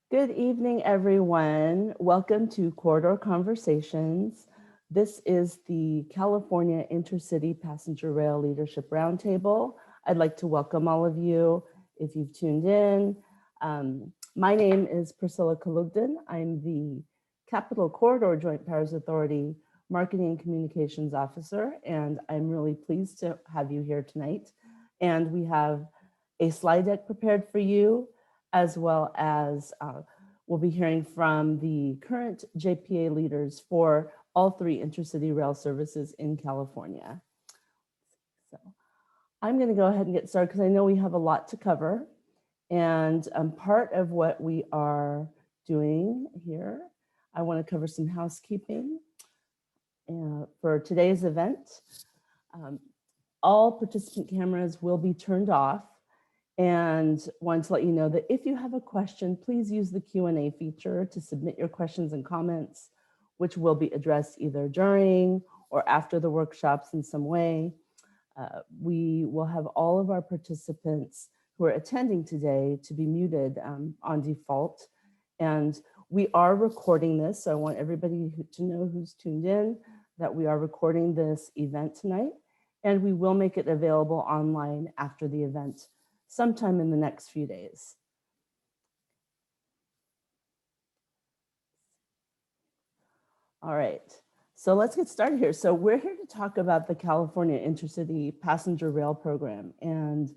Good evening, everyone. Welcome to Corridor Conversations. This is the California Intercity Passenger Rail Leadership Roundtable. I'd like to welcome all of you if you've tuned in. My name is Priscilla Kalugden. I'm the Capital Corridor Joint Powers Authority Marketing and Communications Officer, and I'm really pleased to have you here tonight. And we have a slide deck prepared for you, as well as we'll be hearing from the current JPA leaders for all three intercity rail services in California. So I'm going to go ahead and get started because I know we have a lot to cover. And part of what we are doing here, I want to cover some housekeeping for today's event. All participant cameras will be turned off. And want to let you know that if you have a question, please use the Q&A feature to submit your questions and comments, which will be addressed either during or after the workshops in some way. We will have all of our participants who are attending today to be muted on default. And we are recording this, so I want everybody to know who's tuned in that we are recording this event tonight, and we will make it available online after the event sometime in the next few days. All right, so let's get started here. So we're here to talk about the California Intercity Passenger Rail Program. And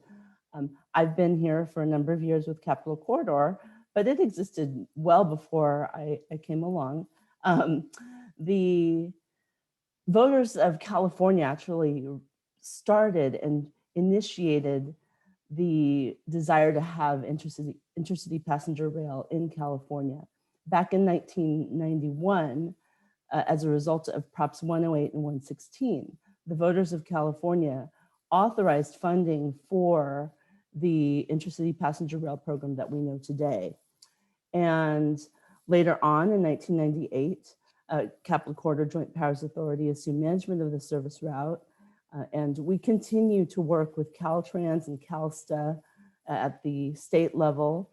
I've been here for a number of years with Capital Corridor, but it existed well before I came along. The voters of California actually started and initiated the desire to have intercity passenger rail in California. Back in 1991, as a result of Props 108 and 116, the voters of California authorized funding for the intercity passenger rail program that we know today. And later on in 1998, Capital Corridor Joint Powers Authority assumed management of the service route. And we continue to work with Caltrans and CalSTA at the state level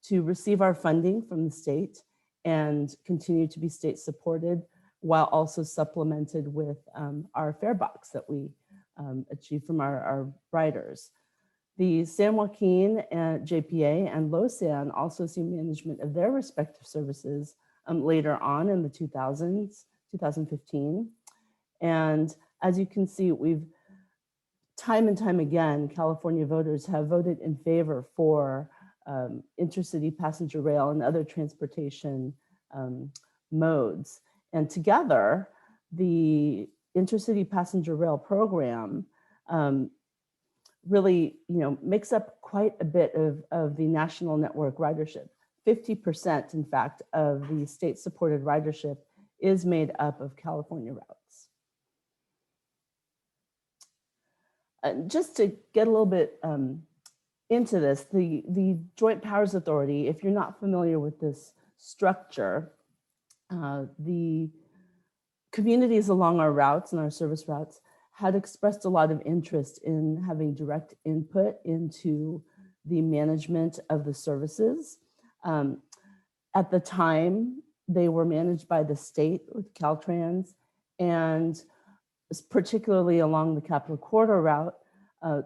to receive our funding from the state and continue to be state supported, while also supplemented with our fare box that we achieve from our riders. The San Joaquin JPA and LOSSAN also assumed management of their respective services later on in the 2000s, 2015. And as you can see, we've time and time again, California voters have voted in favor for intercity passenger rail and other transportation modes. And together, the intercity passenger rail program really makes up quite a bit of the national network ridership. 50%, in fact, of the state-supported ridership is made up of California routes. Just to get a little bit into this, the Joint Powers Authority, if you're not familiar with this structure, the communities along our routes and our service routes had expressed a lot of interest in having direct input into the management of the services. At the time, they were managed by the state with Caltrans, and particularly along the Capital Corridor route,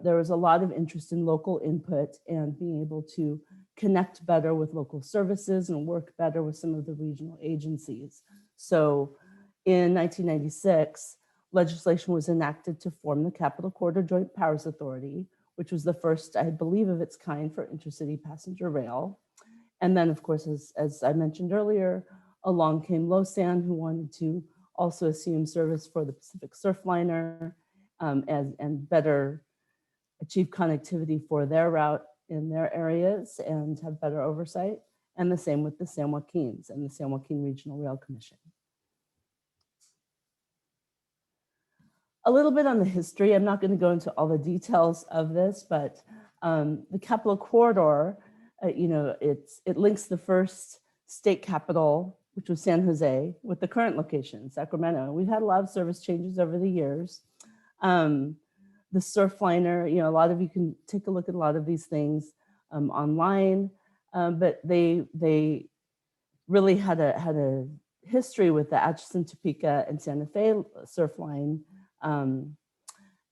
there was a lot of interest in local input and being able to connect better with local services and work better with some of the regional agencies. So in 1996, legislation was enacted to form the Capital Corridor Joint Powers Authority, which was the first, I believe, of its kind for intercity passenger rail. And then, of course, as I mentioned earlier, along came LOSSAN, who wanted to also assume service for the Pacific Surfliner and better achieve connectivity for their route in their areas and have better oversight. And the same with the San Joaquins and the San Joaquin Regional Rail Commission. A little bit on the history. I'm not going to go into all the details of this, but the Capital Corridor, it links the first state capital, which was San Jose, with the current location, Sacramento. We've had a lot of service changes over the years. The Surfliner, a lot of you can take a look at a lot of these things online, but they really had a history with the Atchison, Topeka, and Santa Fe surf line,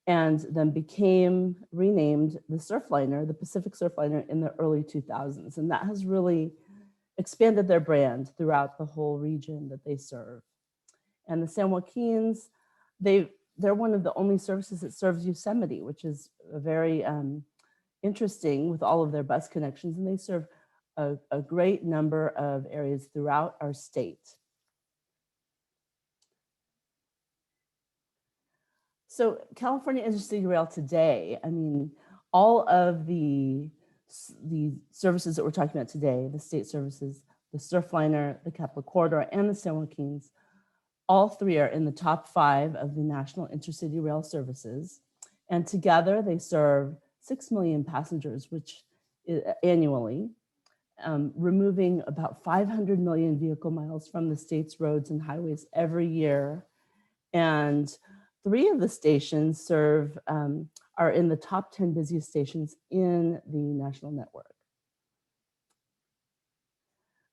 and then became renamed the Surfliner, the Pacific Surfliner, in the early 2000s. And that has really expanded their brand throughout the whole region that they serve. And the San Joaquins, they're one of the only services that serves Yosemite, which is a very interesting with all of their bus connections. And they serve a great number of areas throughout our state. So California Intercity Rail today, I mean, all of the services that we're talking about today, the state services, the Surfliner, the Capital Corridor, and the San Joaquins, all three are in the top 5 of the national intercity rail services. And together they serve 6 million passengers, which annually, removing about 500 million vehicle miles from the state's roads and highways every year. And 3 of the stations are in the top 10 busiest stations in the national network.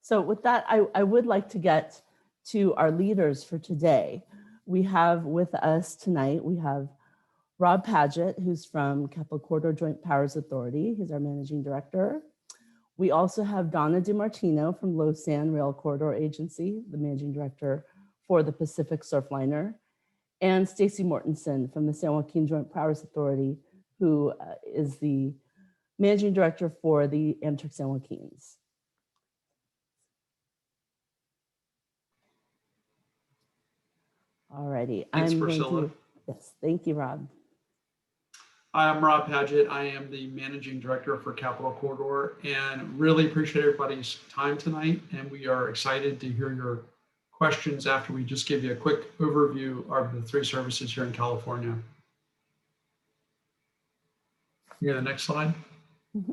So with that, I would like to get to our leaders for today. We have with us tonight, we have Rob Padgett, who's from Capital Corridor Joint Powers Authority. He's our managing director. We also have Donna DiMartino from LOSSAN Rail Corridor Agency, the managing director for the Pacific Surfliner, and Stacy Mortensen from the San Joaquin Joint Powers Authority, who is the managing director for the Amtrak San Joaquins. Alrighty, Thanks, Priscilla. Yes, thank you, Rob. Hi, I'm Rob Padgett. I am the managing director for Capital Corridor, and really appreciate everybody's time tonight. And we are excited to hear your questions after we just give you a quick overview of the 3 services here in California. You got the next slide? Mm-hmm.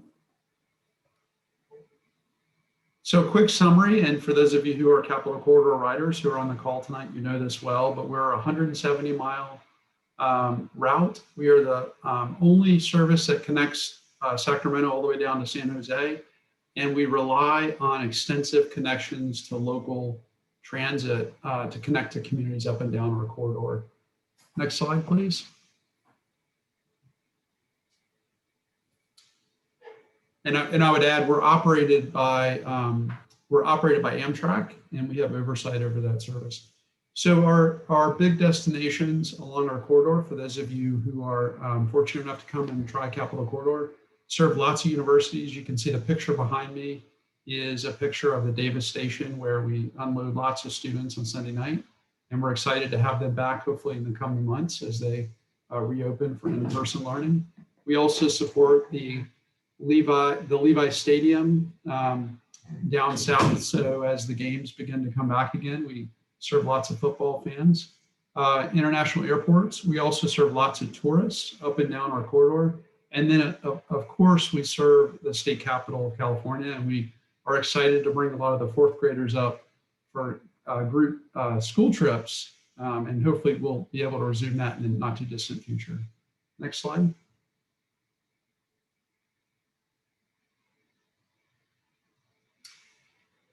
So a quick summary, and for those of you who are Capital Corridor riders who are on the call tonight, you know this well, but we're a 170-mile route. We are the only service that connects Sacramento all the way down to San Jose, and we rely on extensive connections to local transit to connect to communities up and down our corridor. Next slide, please. And I would add, we're operated by Amtrak, and we have oversight over that service. So our big destinations along our corridor, for those of you who are fortunate enough to come and try Capital Corridor, serve lots of universities. You can see the picture behind me is a picture of the Davis Station, where we unload lots of students on Sunday night. And we're excited to have them back, hopefully in the coming months as they reopen for in-person learning. We also support the Levi Stadium down south. So as the games begin to come back again, we serve lots of football fans. International airports, we also serve lots of tourists up and down our corridor. And then of course, we serve the state capital of California, and we are excited to bring a lot of the 4th graders up for group school trips. And hopefully we'll be able to resume that in the not too distant future. Next slide.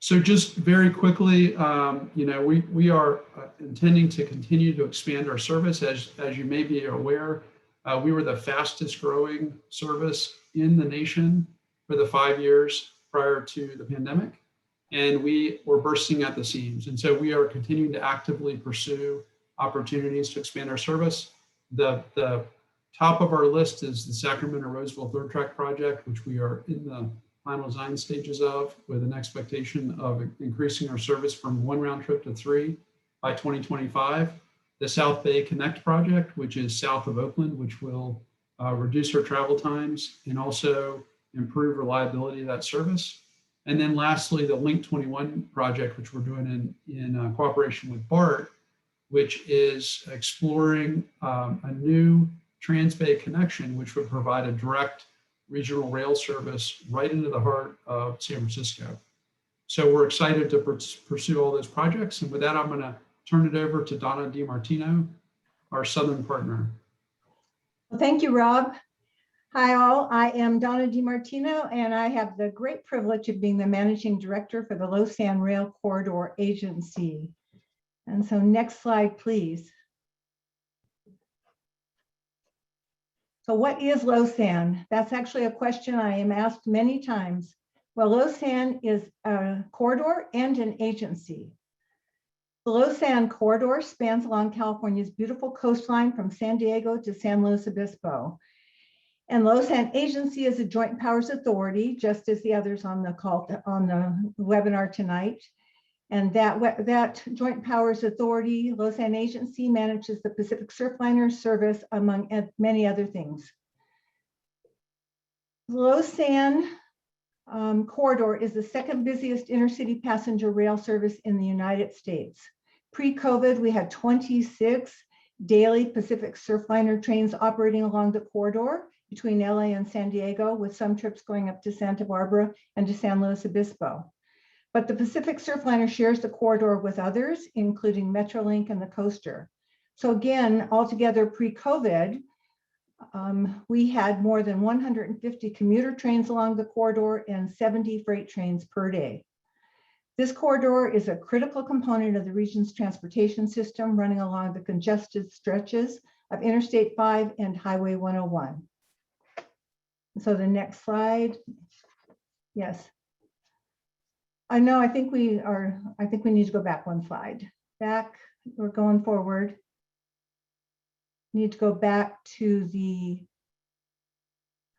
So just very quickly, we are intending to continue to expand our service. As you may be aware, we were the fastest growing service in the nation for the 5 years prior to the pandemic, and we were bursting at the seams. And so we are continuing to actively pursue opportunities to expand our service. The top of our list is the Sacramento-Roseville third track project, which we are in the final design stages of, with an expectation of increasing our service from 1 round trip to 3 by 2025. The South Bay Connect project, which is south of Oakland, which will reduce our travel times and also improve reliability of that service. And then lastly, the Link 21 project, which we're doing in cooperation with BART, which is exploring a new Trans-Bay connection, which would provide a direct regional rail service right into the heart of San Francisco. So we're excited to pursue all those projects. And with that, I'm going to turn it over to Donna DiMartino, our Southern partner. Well, thank you, Rob. Hi all, I am Donna DiMartino and I have the great privilege of being the Managing Director for the LOSSAN Rail Corridor Agency. And so next slide, please. So what is LOSSAN? That's actually a question I am asked many times. Well, LOSSAN is a corridor and an agency. The LOSSAN corridor spans along California's beautiful coastline from San Diego to San Luis Obispo. And LOSSAN agency is a joint powers authority, just as the others on the call on the webinar tonight. And that joint powers authority, LOSSAN agency, manages the Pacific Surfliner service, among many other things. The LOSSAN corridor is the second busiest intercity passenger rail service in the United States. Pre-COVID, we had 26 daily Pacific Surfliner trains operating along the corridor between LA and San Diego, with some trips going up to Santa Barbara and to San Luis Obispo. But the Pacific Surfliner shares the corridor with others, including Metrolink and the Coaster. So again, altogether pre-COVID, we had more than 150 commuter trains along the corridor and 70 freight trains per day. This corridor is a critical component of the region's transportation system, running along the congested stretches of Interstate 5 and Highway 101. So the next slide. Yes. I know, I think we need to go back one slide. Back, we're going forward. Need to go back to the,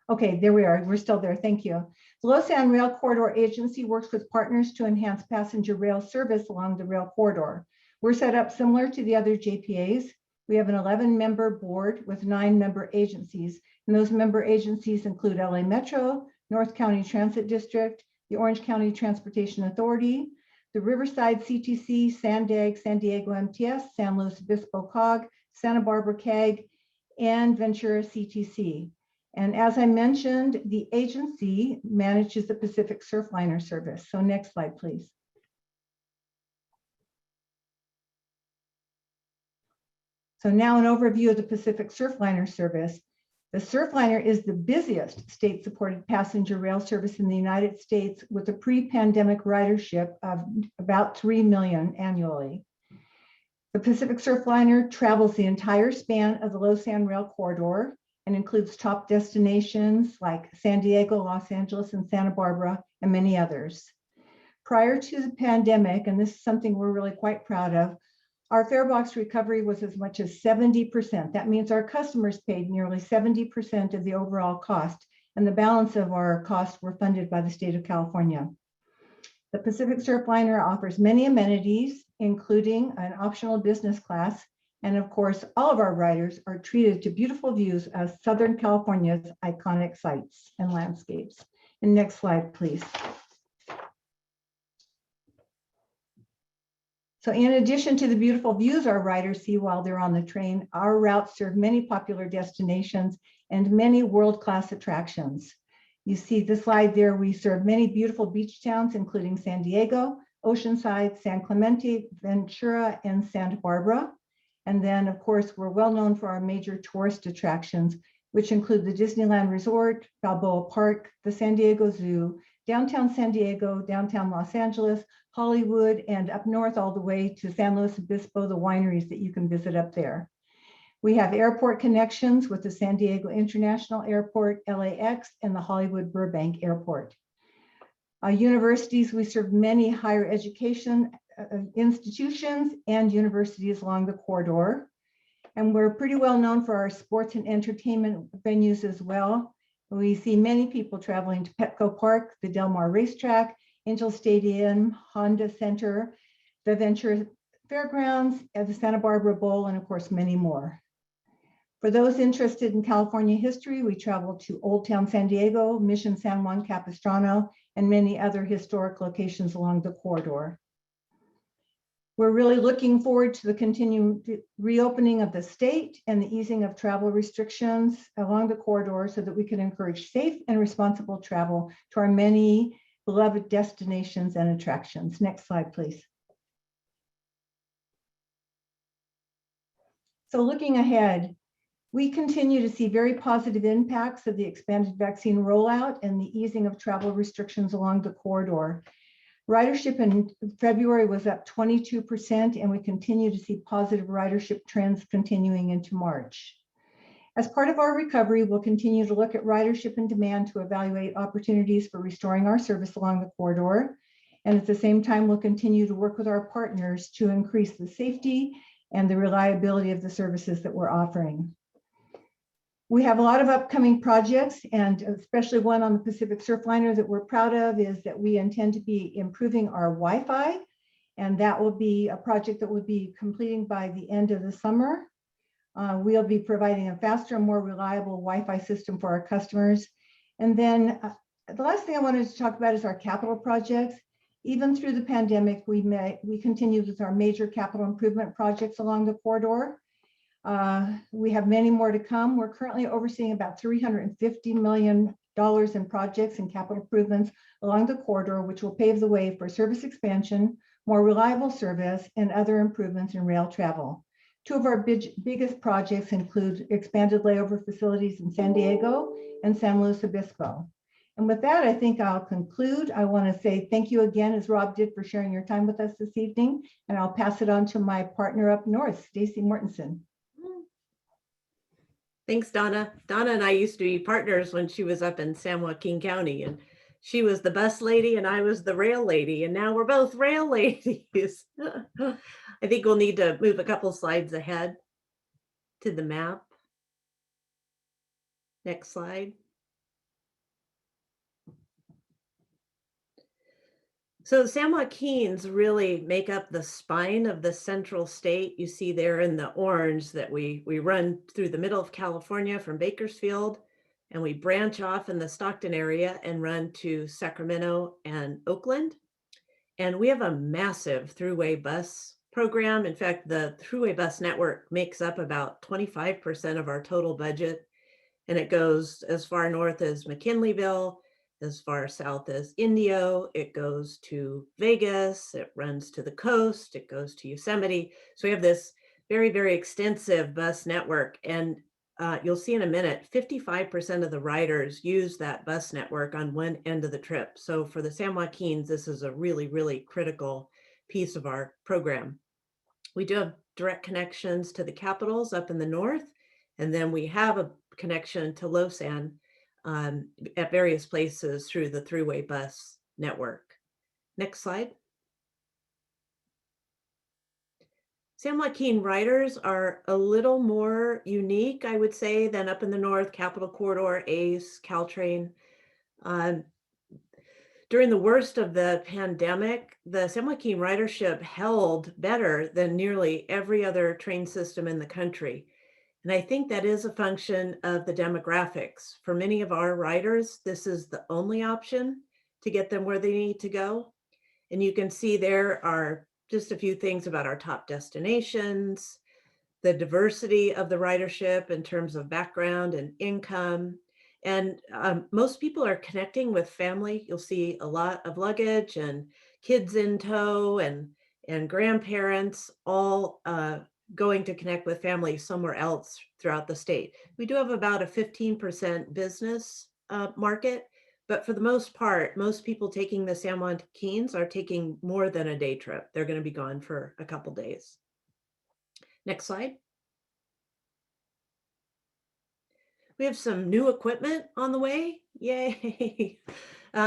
okay, there we are, we're still there, thank you. The LOSSAN Rail Corridor Agency works with partners to enhance passenger rail service along the rail corridor. We're set up similar to the other JPAs. We have an 11-member board with 9-member agencies, and those member agencies include LA Metro, North County Transit District, the Orange County Transportation Authority, the Riverside CTC, SANDAG, San Diego MTS, San Luis Obispo COG, Santa Barbara CAG, and Ventura CTC. And as I mentioned, the agency manages the Pacific Surfliner service. So next slide, please. So now an overview of the Pacific Surfliner service. The Surfliner is the busiest state-supported passenger rail service in the United States, with a pre-pandemic ridership of about 3 million annually. The Pacific Surfliner travels the entire span of the LOSSAN rail corridor and includes top destinations like San Diego, Los Angeles, and Santa Barbara, and many others. Prior to the pandemic, and this is something we're really quite proud of, our fare box recovery was as much as 70%. That means our customers paid nearly 70% of the overall cost, and the balance of our costs were funded by the state of California. The Pacific Surfliner offers many amenities, including an optional business class, and of course, all of our riders are treated to beautiful views of Southern California's iconic sites and landscapes. And next slide, please. So in addition to the beautiful views our riders see while they're on the train, our routes serve many popular destinations and many world-class attractions. You see the slide there, we serve many beautiful beach towns, including San Diego, Oceanside, San Clemente, Ventura, and Santa Barbara. And then, of course, we're well known for our major tourist attractions, which include the Disneyland Resort, Balboa Park, the San Diego Zoo, downtown San Diego, downtown Los Angeles, Hollywood, and up north all the way to San Luis Obispo, the wineries that you can visit up there. We have airport connections with the San Diego International Airport, LAX, and the Hollywood Burbank Airport. Universities, we serve many higher education institutions and universities along the corridor. And we're pretty well known for our sports and entertainment venues as well. We see many people traveling to Petco Park, the Del Mar Racetrack, Angel Stadium, Honda Center, the Ventura Fairgrounds, and the Santa Barbara Bowl, and of course, many more. For those interested in California history, we travel to Old Town San Diego, Mission San Juan Capistrano, and many other historic locations along the corridor. We're really looking forward to the continued reopening of the state and the easing of travel restrictions along the corridor so that we can encourage safe and responsible travel to our many beloved destinations and attractions. Next slide, please. So looking ahead, We continue to see very positive impacts of the expanded vaccine rollout and the easing of travel restrictions along the corridor. Ridership in February was up 22%, and we continue to see positive ridership trends continuing into March. As part of our recovery, we'll continue to look at ridership and demand to evaluate opportunities for restoring our service along the corridor. And at the same time, we'll continue to work with our partners to increase the safety and the reliability of the services that we're offering. We have a lot of upcoming projects, and especially one on the Pacific Surfliner that we're proud of is that we intend to be improving our Wi-Fi, and that will be a project that we'll be completing by the end of the summer. We'll be providing a faster and more reliable Wi-Fi system for our customers. And then the last thing I wanted to talk about is our capital projects. Even through the pandemic, we continued with our major capital improvement projects along the corridor. We have many more to come. We're currently overseeing about $350 million in projects and capital improvements along the corridor, which will pave the way for service expansion, more reliable service, and other improvements in rail travel. Two of our biggest projects include expanded layover facilities in San Diego and San Luis Obispo. And with that, I think I'll conclude. I want to say thank you again, as Rob did, for sharing your time with us this evening. And I'll pass it on to my partner up north, Stacy Mortensen. Thanks, Donna. Donna and I used to be partners when she was up in San Joaquin County, and she was the bus lady and I was the rail lady, and now we're both rail ladies. I think we'll need to move a couple slides ahead to the map. Next slide. So San Joaquins really make up the spine of the central state. You see there in the orange that we run through the middle of California from Bakersfield, and we branch off in the Stockton area and run to Sacramento and Oakland. And we have a massive thruway bus program. In fact, the thruway bus network makes up about 25% of our total budget. And it goes as far north as McKinleyville, as far south as Indio. It goes to Vegas, it runs to the coast, it goes to Yosemite. So we have this very, very extensive bus network. And you'll see in a minute, 55% of the riders use that bus network on one end of the trip. So for the San Joaquins, this is a really, really critical piece of our program. We do have direct connections to the capitals up in the north, and then we have a connection to LOSSAN at various places through the thruway bus network. Next slide. San Joaquin riders are a little more unique, I would say, than up in the north, Capital Corridor, ACE, Caltrain. During the worst of the pandemic, the San Joaquin ridership held better than nearly every other train system in the country. And I think that is a function of the demographics. For many of our riders, this is the only option to get them where they need to go. And you can see there are just a few things about our top destinations, the diversity of the ridership in terms of background and income. And most people are connecting with family. You'll see a lot of luggage and kids in tow and grandparents all going to connect with family somewhere else throughout the state. We do have about a 15% business market, but for the most part, most people taking the San Joaquins are taking more than a day trip. They're going to be gone for a couple days. Next slide. We have some new equipment on the way. Yay.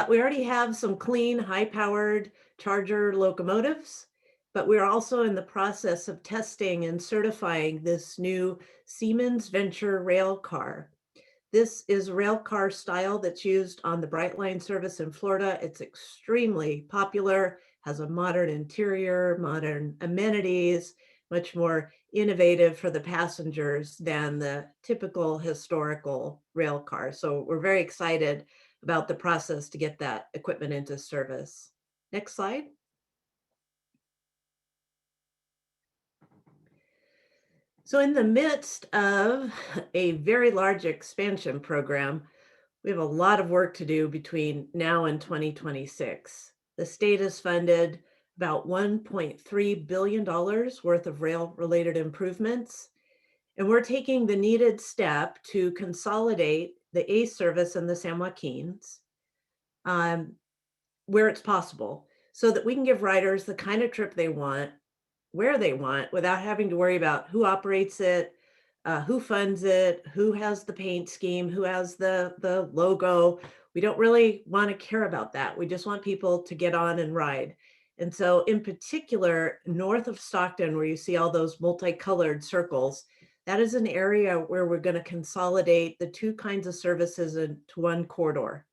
We already have some clean, high-powered charger locomotives, but we're also in the process of testing and certifying this new Siemens Venture rail car. This is rail car style that's used on the Brightline service in Florida. It's extremely popular, has a modern interior, modern amenities, much more innovative for the passengers than the typical historical rail car. So we're very excited about the process to get that equipment into service. Next slide. So in the midst of a very large expansion program, we have a lot of work to do between now and 2026. The state has funded about $1.3 billion worth of rail-related improvements. And we're taking the needed step to consolidate the ACE service in the San Joaquins where it's possible, so that we can give riders the kind of trip they want, where they want, without having to worry about who operates it, who funds it, who has the paint scheme, who has the logo. We don't really want to care about that. We just want people to get on and ride. And so in particular, north of Stockton, where you see all those multicolored circles, that is an area where we're going to consolidate the two kinds of services into one corridor.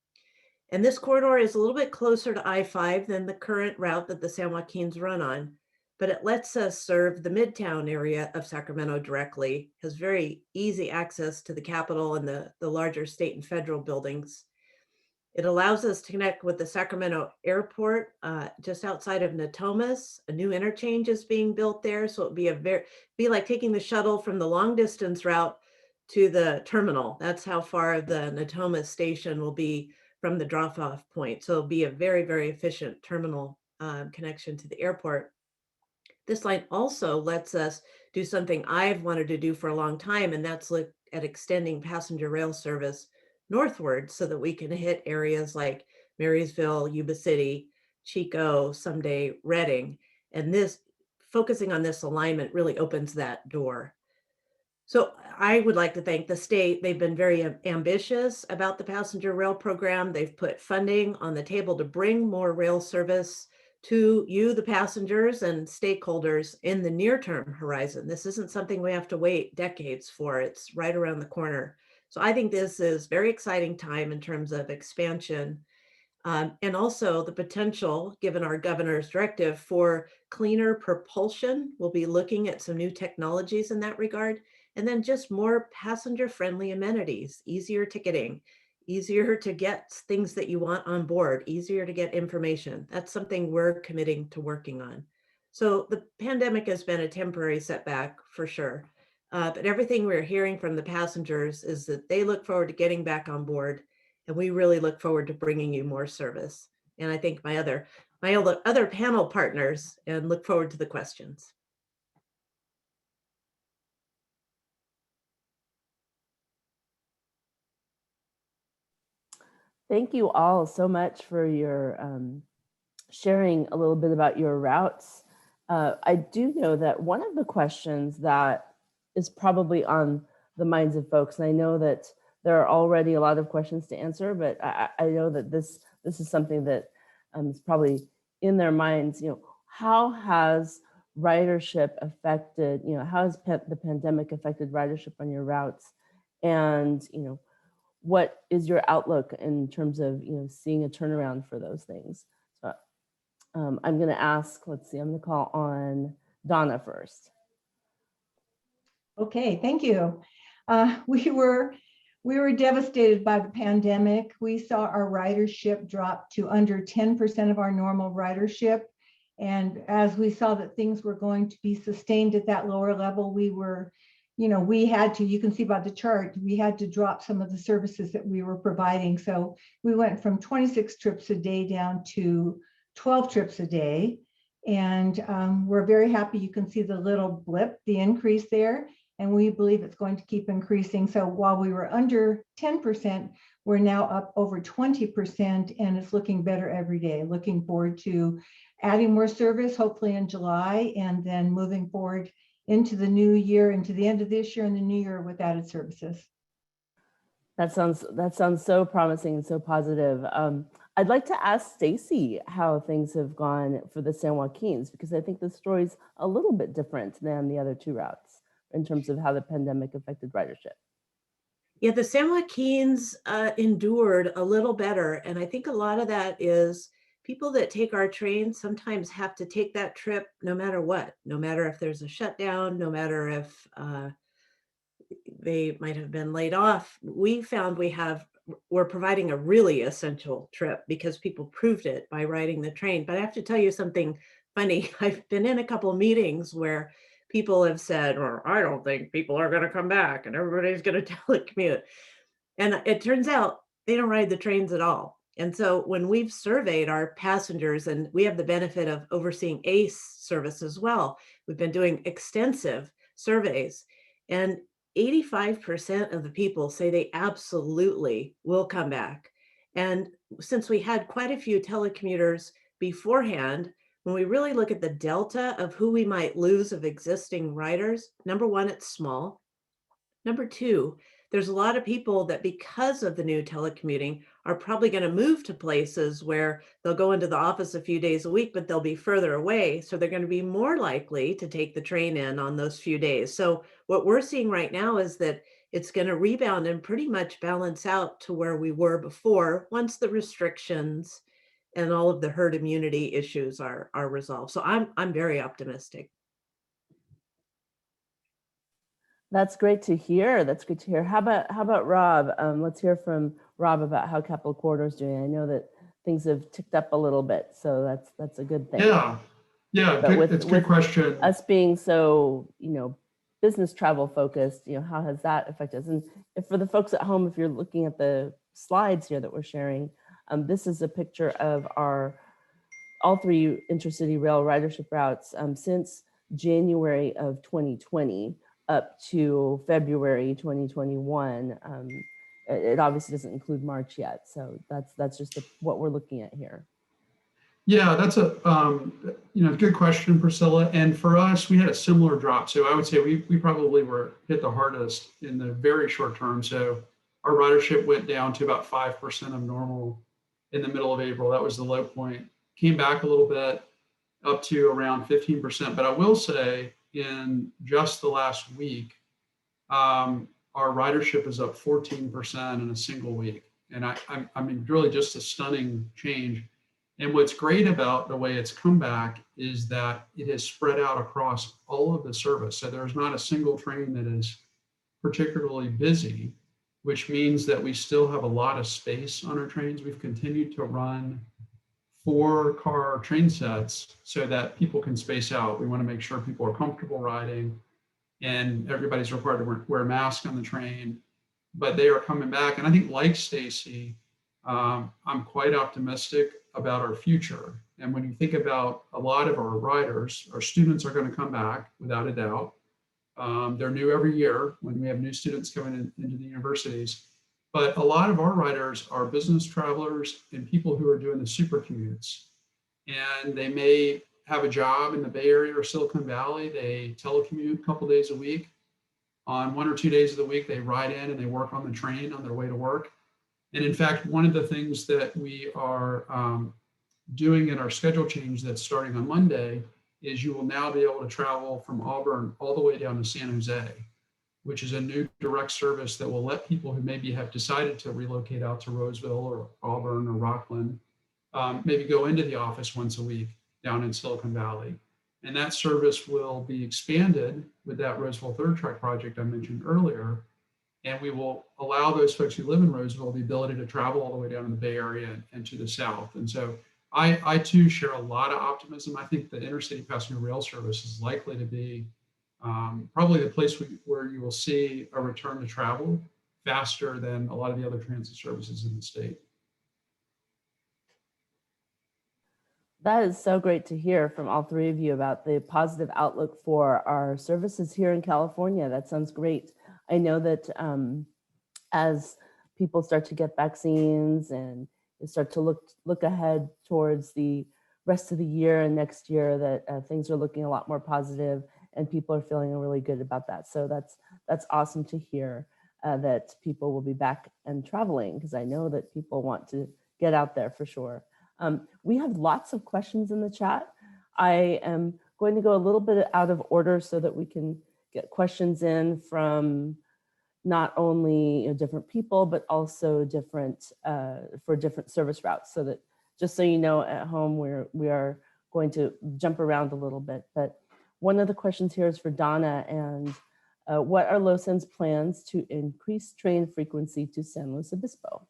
And this corridor is a little bit closer to I-5 than the current route that the San Joaquins run on, but it lets us serve the Midtown area of Sacramento directly, has very easy access to the Capitol and the larger state and federal buildings. It allows us to connect with the Sacramento airport just outside of Natomas. A new interchange is being built there, so it'd be like taking the shuttle from the long distance route to the terminal. That's how far the Natomas station will be from the drop-off point. So it'll be a very, very efficient terminal connection to the airport. This line also lets us do something I've wanted to do for a long time, and that's look at extending passenger rail service northward so that we can hit areas like Marysville, Yuba City, Chico, someday Redding. And this, focusing on this alignment really opens that door. So I would like to thank the state. They've been very ambitious about the passenger rail program. They've put funding on the table to bring more rail service to you, the passengers and stakeholders, in the near-term horizon. This isn't something we have to wait decades for. It's right around the corner. So I think this is very exciting time in terms of expansion. And also the potential, given our governor's directive, for cleaner propulsion. We'll be looking at some new technologies in that regard. And then just more passenger-friendly amenities, easier ticketing, easier to get things that you want on board, easier to get information. That's something we're committing to working on. So the pandemic has been a temporary setback for sure. But everything we're hearing from the passengers is that they look forward to getting back on board, and we really look forward to bringing you more service. And I thank my other panel partners and look forward to the questions. Thank you all so much for your sharing a little bit about your routes. I do know that one of the questions that is probably on the minds of folks, and I know that there are already a lot of questions to answer, but I know that this is something that is probably in their minds. How has ridership affected, how has the pandemic affected ridership on your routes? And, what is your outlook in terms of, seeing a turnaround for those things? So I'm going to ask, I'm going to call on Donna first. Okay, thank you. We were devastated by the pandemic. We saw our ridership drop to under 10% of our normal ridership. And as we saw that things were going to be sustained at that lower level, we had to, you can see by the chart, we had to drop some of the services that we were providing. So we went from 26 trips a day down to 12 trips a day. And we're very happy. You can see the little blip, the increase there. And we believe it's going to keep increasing. So while we were under 10%, we're now up over 20%, and it's looking better every day. Looking forward to adding more service, hopefully in July, and then moving forward into the new year, into the end of this year and the new year with added services. That sounds so promising and so positive. I'd like to ask Stacy how things have gone for the San Joaquins, because I think the story's a little bit different than the other two routes in terms of how the pandemic affected ridership. Yeah, the San Joaquins endured a little better. And I think a lot of that is people that take our trains sometimes have to take that trip no matter what, no matter if there's a shutdown, no matter if they might have been laid off. We found we're providing a really essential trip because people proved it by riding the train. But I have to tell you something funny. I've been in a couple of meetings where people have said, or I don't think people are going to come back and everybody's going to telecommute. And it turns out they don't ride the trains at all. And so when we've surveyed our passengers, and we have the benefit of overseeing ACE service as well, we've been doing extensive surveys. And 85% of the people say they absolutely will come back. And since we had quite a few telecommuters beforehand, when we really look at the delta of who we might lose of existing riders, number one, it's small. Number two, there's a lot of people that because of the new telecommuting are probably going to move to places where they'll go into the office a few days a week, but they'll be further away. So they're going to be more likely to take the train in on those few days. So what we're seeing right now is that it's going to rebound and pretty much balance out to where we were before once the restrictions and all of the herd immunity issues are resolved. So I'm very optimistic. That's great to hear. That's good to hear. How about Rob? Let's hear from Rob about how Capital Corridor is doing. I know that things have ticked up a little bit, so that's a good thing. Yeah, But it's a good question. Us being so, business travel focused, how has that affected us? And if for the folks at home, if you're looking at the slides here that we're sharing, this is a picture of all three intercity rail ridership routes since January of 2020 up to February 2021. It obviously doesn't include March yet, so that's just what we're looking at here. Yeah, that's a good question, Priscilla. And for us, we had a similar drop. So I would say we probably were hit the hardest in the very short term. So our ridership went down to about 5% of normal in the middle of April. That was the low point. Came back a little bit up to around 15%. But I will say in just the last week, our ridership is up 14% in a single week. And I mean, really just a stunning change. And what's great about the way it's come back is that it has spread out across all of the service. So there's not a single train that is particularly busy, which means that we still have a lot of space on our trains. We've continued to run 4-car train sets so that people can space out. We want to make sure people are comfortable riding, and everybody's required to wear a mask on the train, but they are coming back. And I think, like Stacy, I'm quite optimistic about our future. And when you think about a lot of our riders, our students are going to come back without a doubt. They're new every year when we have new students coming into the universities. But a lot of our riders are business travelers and people who are doing the super commutes. And they may have a job in the Bay Area or Silicon Valley. They telecommute a couple days a week. On 1 or 2 days of the week, they ride in and they work on the train on their way to work. And in fact, one of the things that we are doing in our schedule change that's starting on Monday is you will now be able to travel from Auburn all the way down to San Jose, which is a new direct service that will let people who maybe have decided to relocate out to Roseville or Auburn or Rockland maybe go into the office once a week down in Silicon Valley. And that service will be expanded with that Roseville third track project I mentioned earlier. And we will allow those folks who live in Roseville the ability to travel all the way down in the Bay Area and to the south. And so I too share a lot of optimism. I think the intercity passenger rail service is likely to be probably the place where you will see a return to travel faster than a lot of the other transit services in the state. That is so great to hear from all three of you about the positive outlook for our services here in California. That sounds great. I know that as people start to get vaccines and start to look ahead towards the rest of the year and next year, that things are looking a lot more positive and people are feeling really good about that. So that's awesome to hear that people will be back and traveling, because I know that people want to get out there for sure. We have lots of questions in the chat. I am going to go a little bit out of order so that we can get questions in from not only different people, but also for different service routes, so that just so you know at home, we are going to jump around a little bit. But one of the questions here is for Donna, and what are LOSSAN's plans to increase train frequency to San Luis Obispo?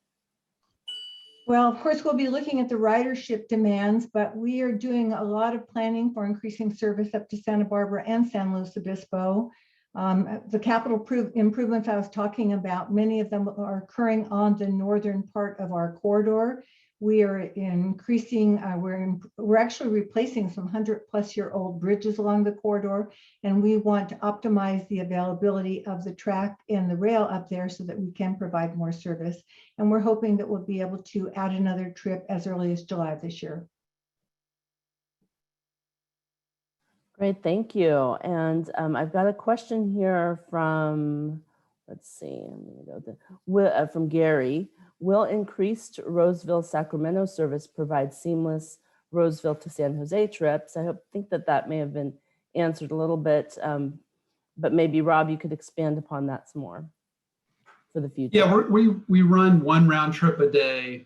Well, of course, we'll be looking at the ridership demands, but we are doing a lot of planning for increasing service up to Santa Barbara and San Luis Obispo. The capital improvements I was talking about, many of them are occurring on the northern part of our corridor. We are increasing, we're actually replacing some 100-plus-year-old bridges along the corridor, and we want to optimize the availability of the track and the rail up there so that we can provide more service. And we're hoping that we'll be able to add another trip as early as July of this year. Great, thank you. And I've got a question here from, let's see, I'm gonna go from Gary. Will increased Roseville-Sacramento service provide seamless Roseville to San Jose trips? I think that may have been answered a little bit, but maybe Rob, you could expand upon that some more for the future. Yeah, we run one round trip a day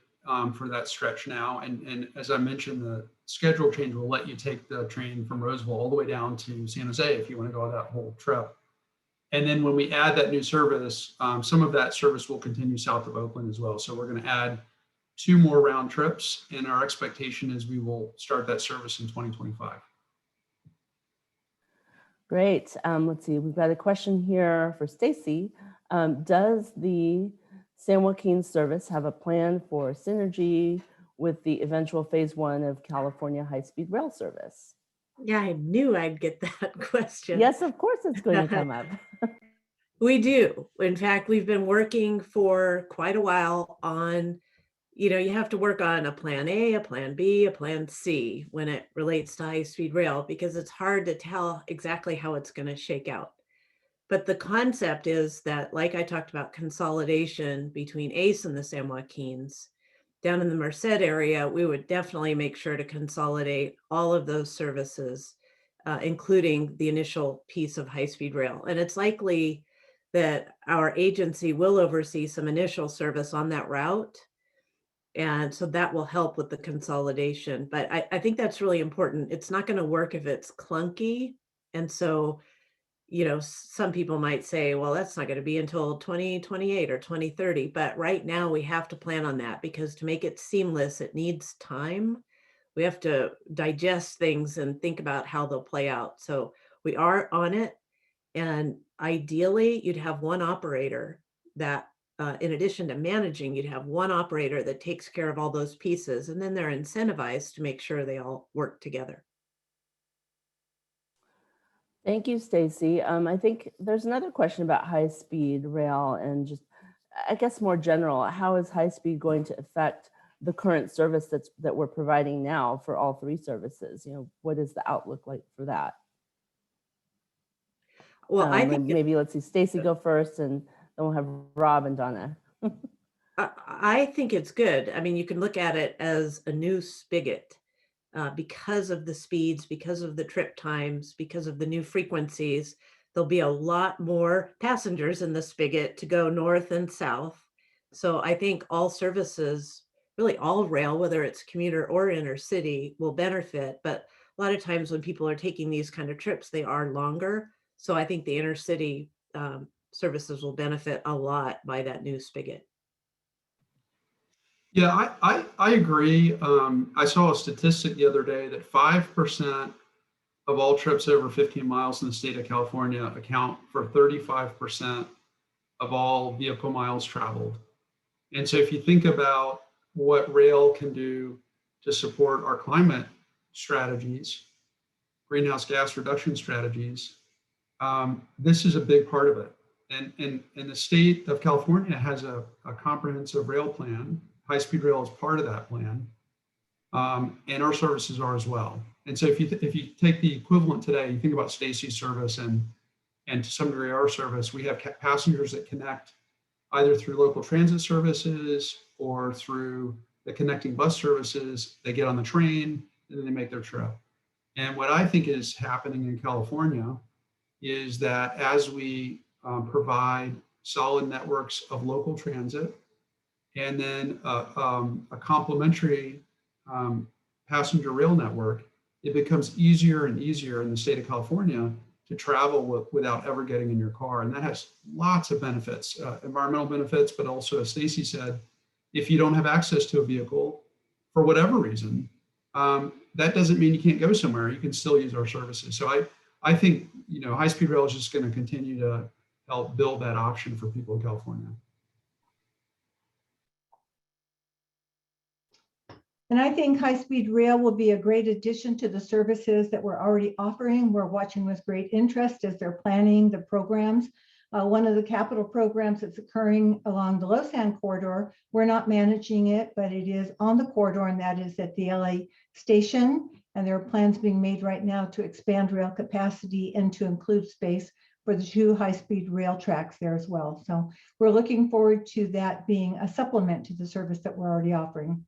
for that stretch now. And as I mentioned, the schedule change will let you take the train from Roseville all the way down to San Jose if you want to go on that whole trip. And then when we add that new service, some of that service will continue south of Oakland as well. So we're going to add 2 more round trips, and our expectation is we will start that service in 2025. Great. Let's see. We've got a question here for Stacy. Does the San Joaquins Service have a plan for synergy with the eventual phase 1 of California high-speed rail service? Yeah, I knew I'd get that question. Yes, of course it's going to come up. We do. In fact, we've been working for quite a while on, you have to work on a plan A, a plan B, a plan C when it relates to high-speed rail, because it's hard to tell exactly how it's going to shake out. But the concept is that, like I talked about, consolidation between ACE and the San Joaquins, down in the Merced area, we would definitely make sure to consolidate all of those services, including the initial piece of high-speed rail. And it's likely that our agency will oversee some initial service on that route. And so that will help with the consolidation. But I think that's really important. It's not going to work if it's clunky. And so, some people might say, well, that's not going to be until 2028 or 2030. But right now we have to plan on that, because to make it seamless, it needs time. We have to digest things and think about how they'll play out. So we are on it. And ideally, you'd have one operator that, in addition to managing, you'd have one operator that takes care of all those pieces. And then they're incentivized to make sure they all work together. Thank you, Stacy. I think there's another question about high-speed rail and just, I guess, more general. How is high-speed going to affect the current service that we're providing now for all 3 services? What is the outlook like for that? Well, I think maybe let's see, Stacy go first, and then we'll have Rob and Donna. I think it's good. I mean, you can look at it as a new spigot. Because of the speeds, because of the trip times, because of the new frequencies, there'll be a lot more passengers in the spigot to go north and south. So I think all services, really all rail, whether it's commuter or intercity, will benefit. But a lot of times when people are taking these kind of trips, they are longer. So I think the intercity services will benefit a lot by that new spigot. Yeah, I agree. I saw a statistic the other day that 5% of all trips over 15 miles in the state of California account for 35% of all vehicle miles traveled. And so if you think about what rail can do to support our climate strategies, greenhouse gas reduction strategies, this is a big part of it. And the state of California has a comprehensive rail plan. High-speed rail is part of that plan, and our services are as well. And so if you take the equivalent today, you think about Stacy's service and to some degree our service, we have passengers that connect either through local transit services or through the connecting bus services. They get on the train and then they make their trip. And what I think is happening in California is that as we provide solid networks of local transit, and then a complementary passenger rail network, it becomes easier and easier in the state of California to travel without ever getting in your car. And that has lots of benefits, environmental benefits, but also, as Stacy said, if you don't have access to a vehicle for whatever reason, that doesn't mean you can't go somewhere. You can still use our services. So I think, high-speed rail is just going to continue to help build that option for people in California. And I think high-speed rail will be a great addition to the services that we're already offering. We're watching with great interest as they're planning the programs. One of the capital programs that's occurring along the LOSSAN corridor, we're not managing it, but it is on the corridor, and that is at the LA station. And there are plans being made right now to expand rail capacity and to include space for the 2 high-speed rail tracks there as well. So we're looking forward to that being a supplement to the service that we're already offering.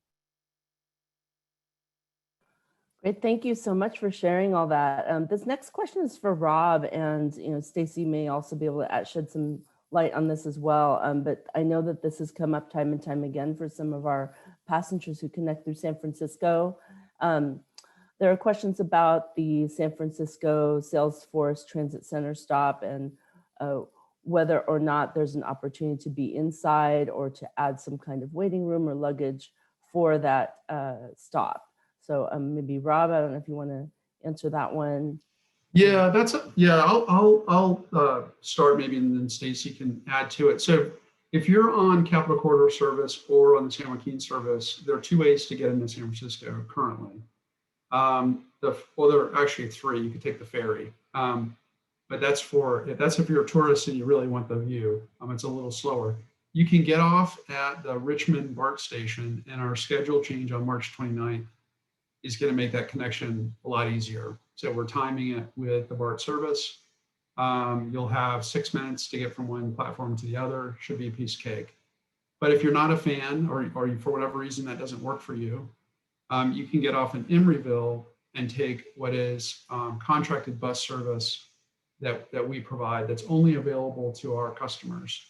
Great, thank you so much for sharing all that. This next question is for Rob, and Stacy may also be able to shed some light on this as well. But I know that this has come up time and time again for some of our passengers who connect through San Francisco. There are questions about the San Francisco Salesforce Transit Center stop and whether or not there's an opportunity to be inside or to add some kind of waiting room or luggage for that stop. So maybe Rob, I don't know if you want to answer that one. Yeah, I'll start maybe, and then Stacy can add to it. So if you're on Capital Corridor service or on the San Joaquins service, there are 2 ways to get into San Francisco currently. Well, there are actually 3. You could take the ferry, but that's if you're a tourist and you really want the view. It's a little slower. You can get off at the Richmond BART station, and our schedule change on March 29th is going to make that connection a lot easier. So we're timing it with the BART service. You'll have 6 minutes to get from one platform to the other. Should be a piece of cake. But if you're not a fan, or for whatever reason that doesn't work for you, you can get off in Emeryville and take what is contracted bus service that we provide that's only available to our customers.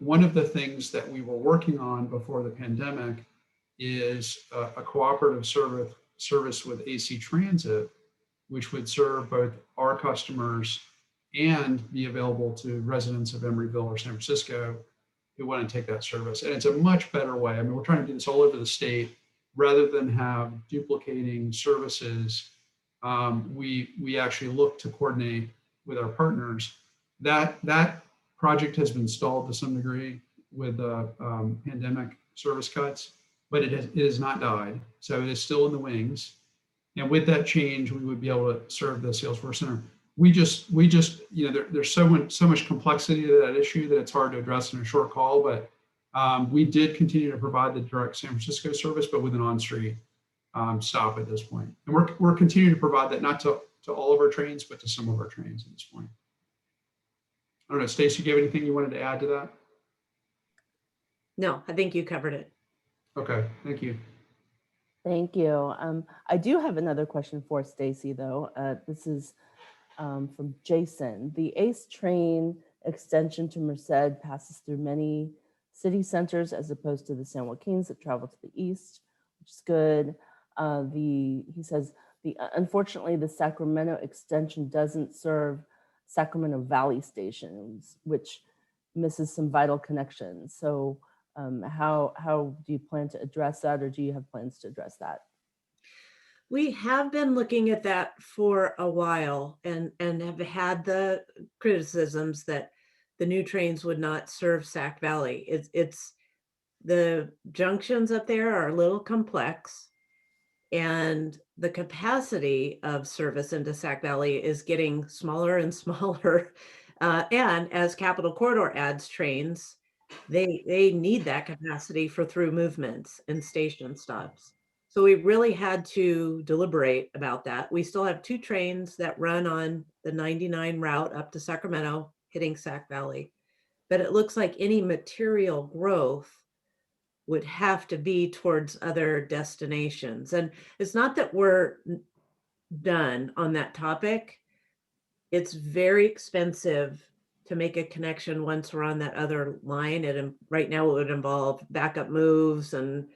One of the things that we were working on before the pandemic is a cooperative service with AC Transit, which would serve both our customers and be available to residents of Emeryville or San Francisco who want to take that service. And it's a much better way. I mean, we're trying to do this all over the state rather than have duplicating services. We actually look to coordinate with our partners. That project has been stalled to some degree with the pandemic service cuts, but it has not died. So it is still in the wings. And with that change, we would be able to serve the Salesforce Center. We just there's so much complexity to that issue that it's hard to address in a short call, but we did continue to provide the direct San Francisco service, but with an on-street stop at this point. And we're continuing to provide that, not to all of our trains, but to some of our trains at this point. I don't know, Stacey, do you have anything you wanted to add to that? No, I think you covered it. Okay, thank you. Thank you. I do have another question for Stacy, though. This is from Jason. The ACE train extension to Merced passes through many city centers as opposed to the San Joaquins that travel to the east, which is good. He says, unfortunately, the Sacramento extension doesn't serve Sacramento Valley stations, which misses some vital connections. So how do you plan to address that, or do you have plans to address that? We have been looking at that for a while and have had the criticisms that the new trains would not serve Sac Valley. It's the junctions up there are a little complex, and the capacity of service into Sac Valley is getting smaller and smaller. And as Capital Corridor adds trains, they need that capacity for through movements and station stops. So we really had to deliberate about that. We still have 2 trains that run on the 99 route up to Sacramento, hitting Sac Valley. But it looks like any material growth would have to be towards other destinations. And it's not that we're done on that topic. It's very expensive to make a connection once we're on that other line. Right now it would involve backup moves and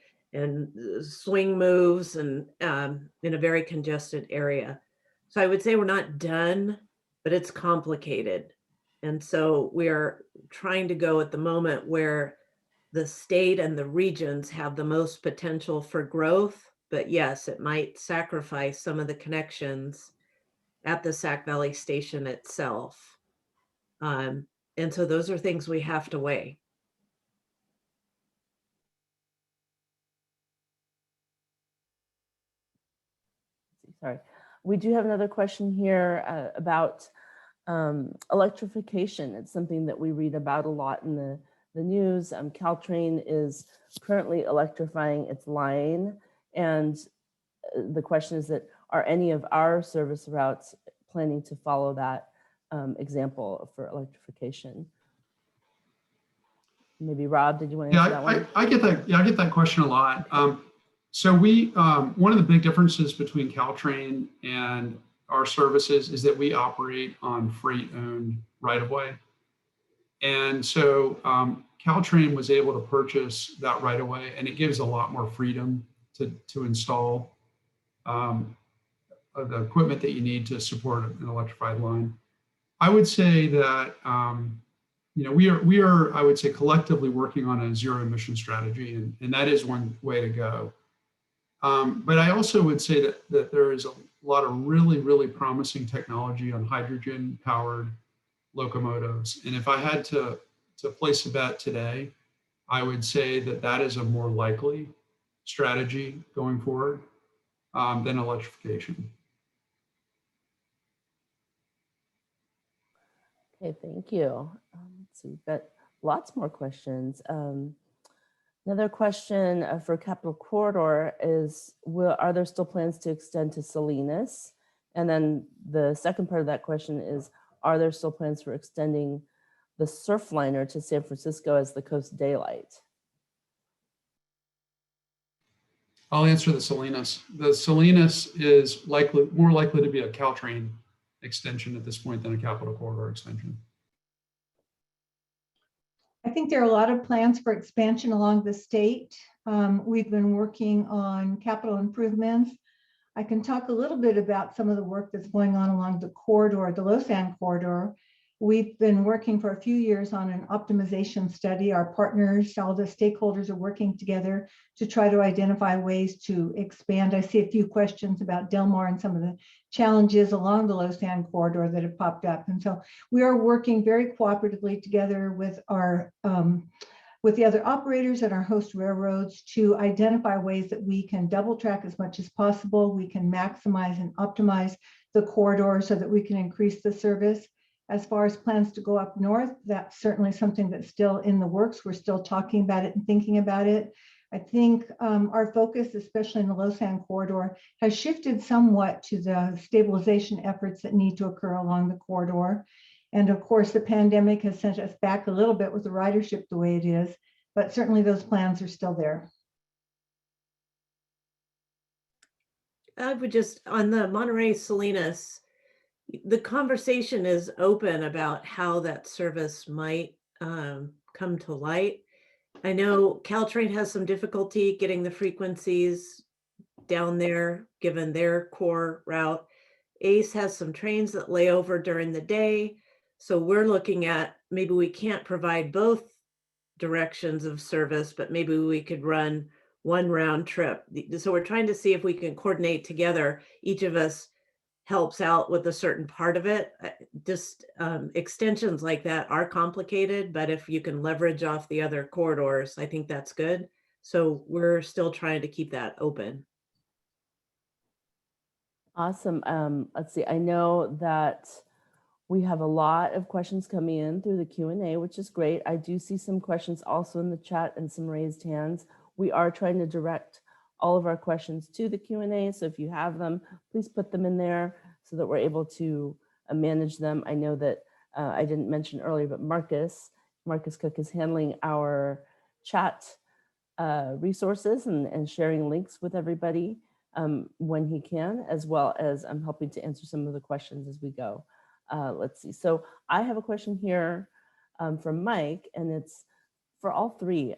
swing moves and in a very congested area. So I would say we're not done, but it's complicated. And so we are trying to go at the moment where the state and the regions have the most potential for growth. But yes, it might sacrifice some of the connections at the Sac Valley station itself. And so those are things we have to weigh. Sorry. We do have another question here about electrification. It's something that we read about a lot in the news. Caltrain is currently electrifying its line. And the question is that, are any of our service routes planning to follow that example for electrification? Maybe Rob, did you want to answer that one? I get that. Yeah, I get that question a lot. So we, one of the big differences between Caltrain and our services is that we operate on freight-owned right-of-way. And so Caltrain was able to purchase that right-of-way, and it gives a lot more freedom to install the equipment that you need to support an electrified line. I would say that we are, I would say, collectively working on a zero emission strategy, and that is one way to go. But I also would say that there is a lot of really promising technology on hydrogen powered locomotives. And if I had to place a bet today, I would say that is a more likely strategy going forward than electrification. Okay, thank you. Let's see, we've got lots more questions. Another question for Capital Corridor is, are there still plans to extend to Salinas? And then the second part of that question is, are there still plans for extending the Surfliner to San Francisco as the Coast Daylight? I'll answer the Salinas. The Salinas is more likely to be a Caltrain extension at this point than a Capital Corridor extension. I think there are a lot of plans for expansion along the state. We've been working on capital improvements. I can talk a little bit about some of the work that's going on along the corridor, the LOSSAN corridor. We've been working for a few years on an optimization study. Our partners, all the stakeholders are working together to try to identify ways to expand. I see a few questions about Del Mar and some of the challenges along the LOSSAN corridor that have popped up. And so we are working very cooperatively together with our with the other operators and our host railroads to identify ways that we can double track as much as possible. We can maximize and optimize the corridor so that we can increase the service. As far as plans to go up north, that's certainly something that's still in the works. We're still talking about it and thinking about it. I think our focus, especially in the LOSSAN corridor, has shifted somewhat to the stabilization efforts that need to occur along the corridor. And of course, the pandemic has sent us back a little bit with the ridership the way it is, but certainly those plans are still there. I would just, on the Monterey Salinas, the conversation is open about how that service might come to light. I know Caltrain has some difficulty getting the frequencies down there, given their core route. ACE has some trains that lay over during the day. So we're looking at, maybe we can't provide both directions of service, but maybe we could run one round trip. So we're trying to see if we can coordinate together. Each of us helps out with a certain part of it. Just extensions like that are complicated, but if you can leverage off the other corridors, I think that's good. So we're still trying to keep that open. Awesome. Let's see, I know that we have a lot of questions coming in through the Q&A, which is great. I do see some questions also in the chat and some raised hands. We are trying to direct all of our questions to the Q&A. So if you have them, please put them in there so that we're able to manage them. I know that I didn't mention earlier, but Marcus Cook is handling our chat resources and sharing links with everybody when he can, as well as I'm helping to answer some of the questions as we go. Let's see. So I have a question here from Mike, and it's for all three.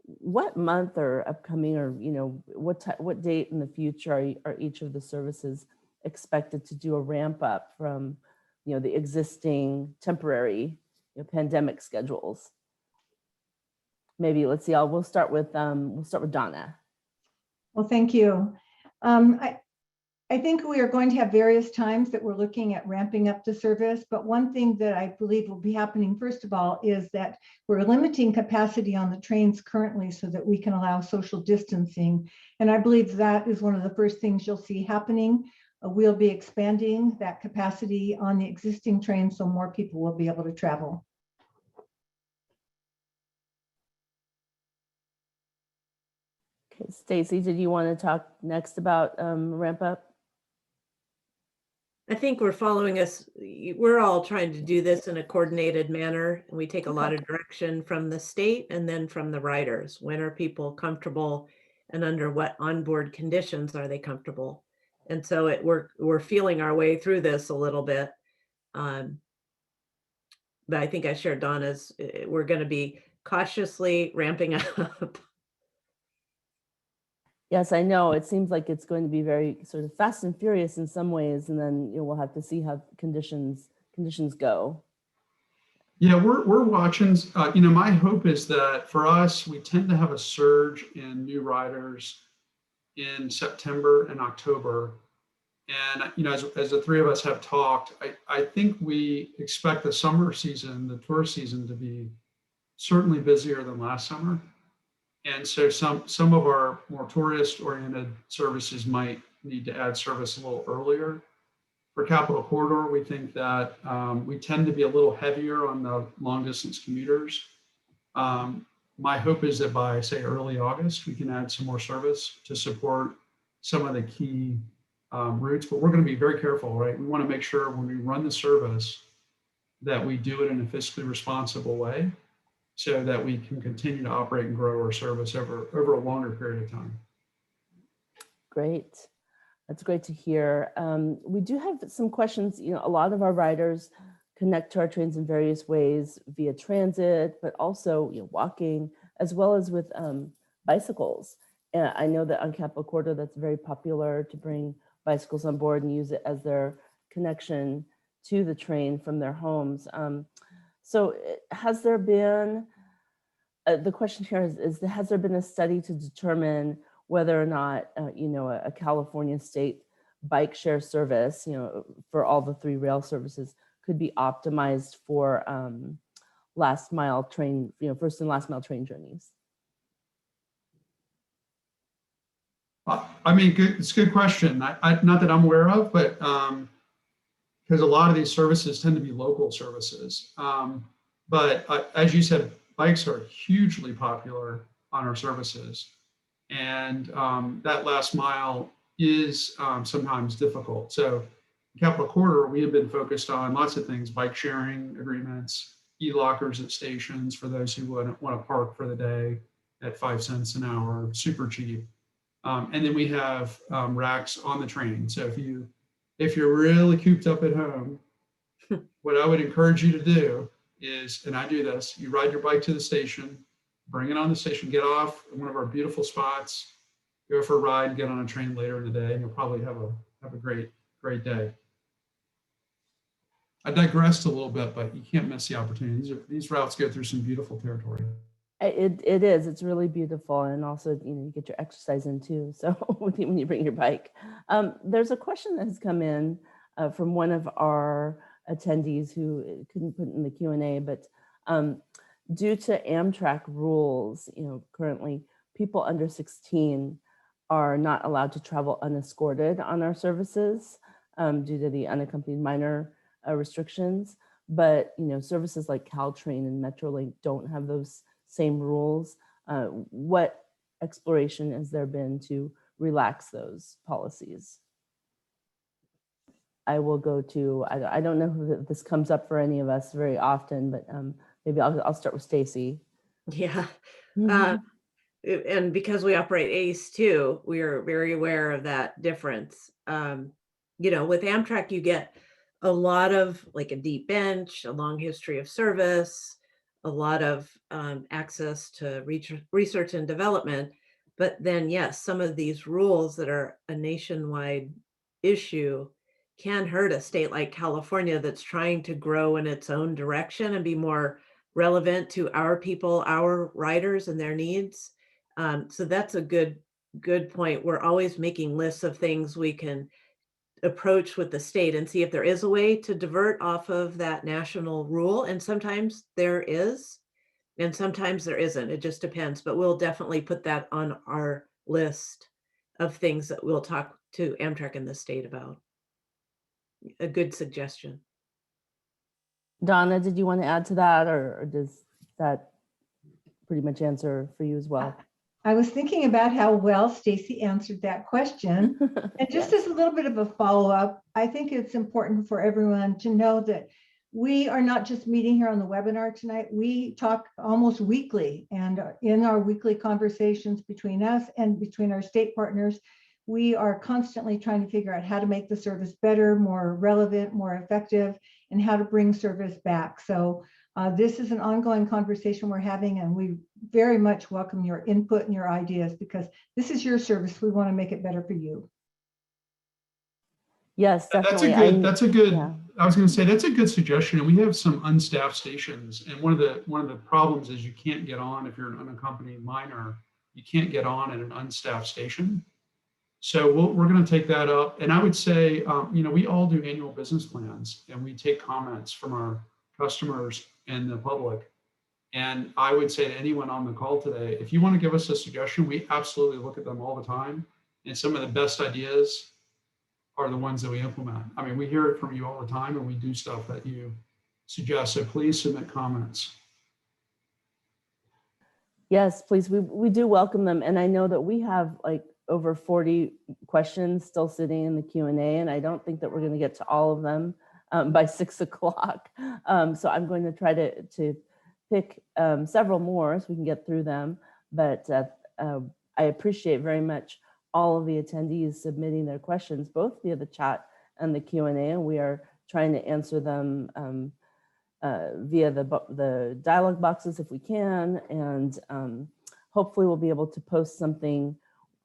What month or upcoming, or what date in the future are each of the services expected to do a ramp up from the existing temporary pandemic schedules? Maybe let's see. We'll start with Donna. Well, thank you. I think we are going to have various times that we're looking at ramping up the service, but one thing that I believe will be happening, first of all, is that we're limiting capacity on the trains currently so that we can allow social distancing. And I believe that is one of the first things you'll see happening. We'll be expanding that capacity on the existing train so more people will be able to travel. Okay, Stacy, did you want to talk next about ramp up? I think we're all trying to do this in a coordinated manner, and we take a lot of direction from the state and then from the riders. When are people comfortable, and under what onboard conditions are they comfortable? And so we're feeling our way through this a little bit. But I think I shared Donna's, we're going to be cautiously ramping up. Yes, I know. It seems like it's going to be very sort of fast and furious in some ways, and then we'll have to see how conditions go. Yeah, we're watching. My hope is that for us, we tend to have a surge in new riders in September and October. And as the three of us have talked, I think we expect the summer season, the tourist season, to be certainly busier than last summer. And so some of our more tourist-oriented services might need to add service a little earlier. For Capital Corridor, we think that we tend to be a little heavier on the long-distance commuters. My hope is that by, say, early August, we can add some more service to support some of the key routes, but we're going to be very careful, right? We want to make sure when we run the service that we do it in a fiscally responsible way, so that we can continue to operate and grow our service over a longer period of time. Great. That's great to hear. We do have some questions. A lot of our riders connect to our trains in various ways via transit, but also walking, as well as with bicycles. And I know that on Capital Corridor, that's very popular to bring bicycles on board and use it as their connection to the train from their homes. So has there been, the question here is has there been a study to determine whether or not, a California state bike share service, for all the three rail services could be optimized for last mile train, first and last mile train journeys? It's a good question. Not that I'm aware of, but because a lot of these services tend to be local services. But as you said, bikes are hugely popular on our services. And that last mile is sometimes difficult. So in Capital Corridor, we have been focused on lots of things: bike sharing agreements, e-lockers at stations for those who want to park for the day at 5 cents an hour, super cheap. And then we have racks on the train. So if you're really cooped up at home, what I would encourage you to do is, and I do this, you ride your bike to the station, bring it on the station, get off at one of our beautiful spots, go for a ride, get on a train later in the day, and you'll probably have a great day. I digressed a little bit, but you can't miss the opportunity. These routes go through some beautiful territory. It is. It's really beautiful, and also you get your exercise in too. So when you bring your bike, there's a question that has come in from one of our attendees who couldn't put in the Q&A, but due to Amtrak rules, currently people under 16 are not allowed to travel unescorted on our services due to the unaccompanied minor restrictions. But services like Caltrain and Metrolink don't have those same rules. What exploration has there been to relax those policies? I will go to, I don't know if this comes up for any of us very often, but maybe I'll start with Stacy. Yeah. And because we operate ACE too, we are very aware of that difference. With Amtrak, you get a lot of like a deep bench, a long history of service, a lot of access to research and development. But then, yes, some of these rules that are a nationwide issue can hurt a state like California that's trying to grow in its own direction and be more relevant to our people, our riders and their needs. So that's a good point. We're always making lists of things we can approach with the state and see if there is a way to divert off of that national rule. And sometimes there is, and sometimes there isn't. It just depends, but we'll definitely put that on our list of things that we'll talk to Amtrak and the state about. a good suggestion. Donna, did you want to add to that, or does that pretty much answer for you as well? I was thinking about how well Stacy answered that question. And just Yes. as a little bit of a follow-up, I think it's important for everyone to know that we are not just meeting here on the webinar tonight. We talk almost weekly, and in our weekly conversations between us and between our state partners, we are constantly trying to figure out how to make the service better, more relevant, more effective, and how to bring service back. So this is an ongoing conversation we're having, and we very much welcome your input and your ideas, because this is your service. We want to make it better for you. Yes, definitely. That's a good. Yeah. I was going to say that's a good suggestion. And we have some unstaffed stations, and one of the problems is you can't get on if you're an unaccompanied minor. You can't get on at an unstaffed station. So we're going to take that up. And I would say, we all do annual business plans, and we take comments from our customers and the public. And I would say to anyone on the call today, if you want to give us a suggestion, we absolutely look at them all the time. And some of the best ideas are the ones that we implement. I mean, we hear it from you all the time, and we do stuff that you suggest. So please submit comments. Yes, please. We do welcome them. And I know that we have like over 40 questions still sitting in the Q&A, and I don't think that we're going to get to all of them by 6 o'clock. So I'm going to try to pick several more so we can get through them. But I appreciate very much all of the attendees submitting their questions, both via the chat and the Q&A, and we are trying to answer them via the dialogue boxes if we can, and hopefully we'll be able to post something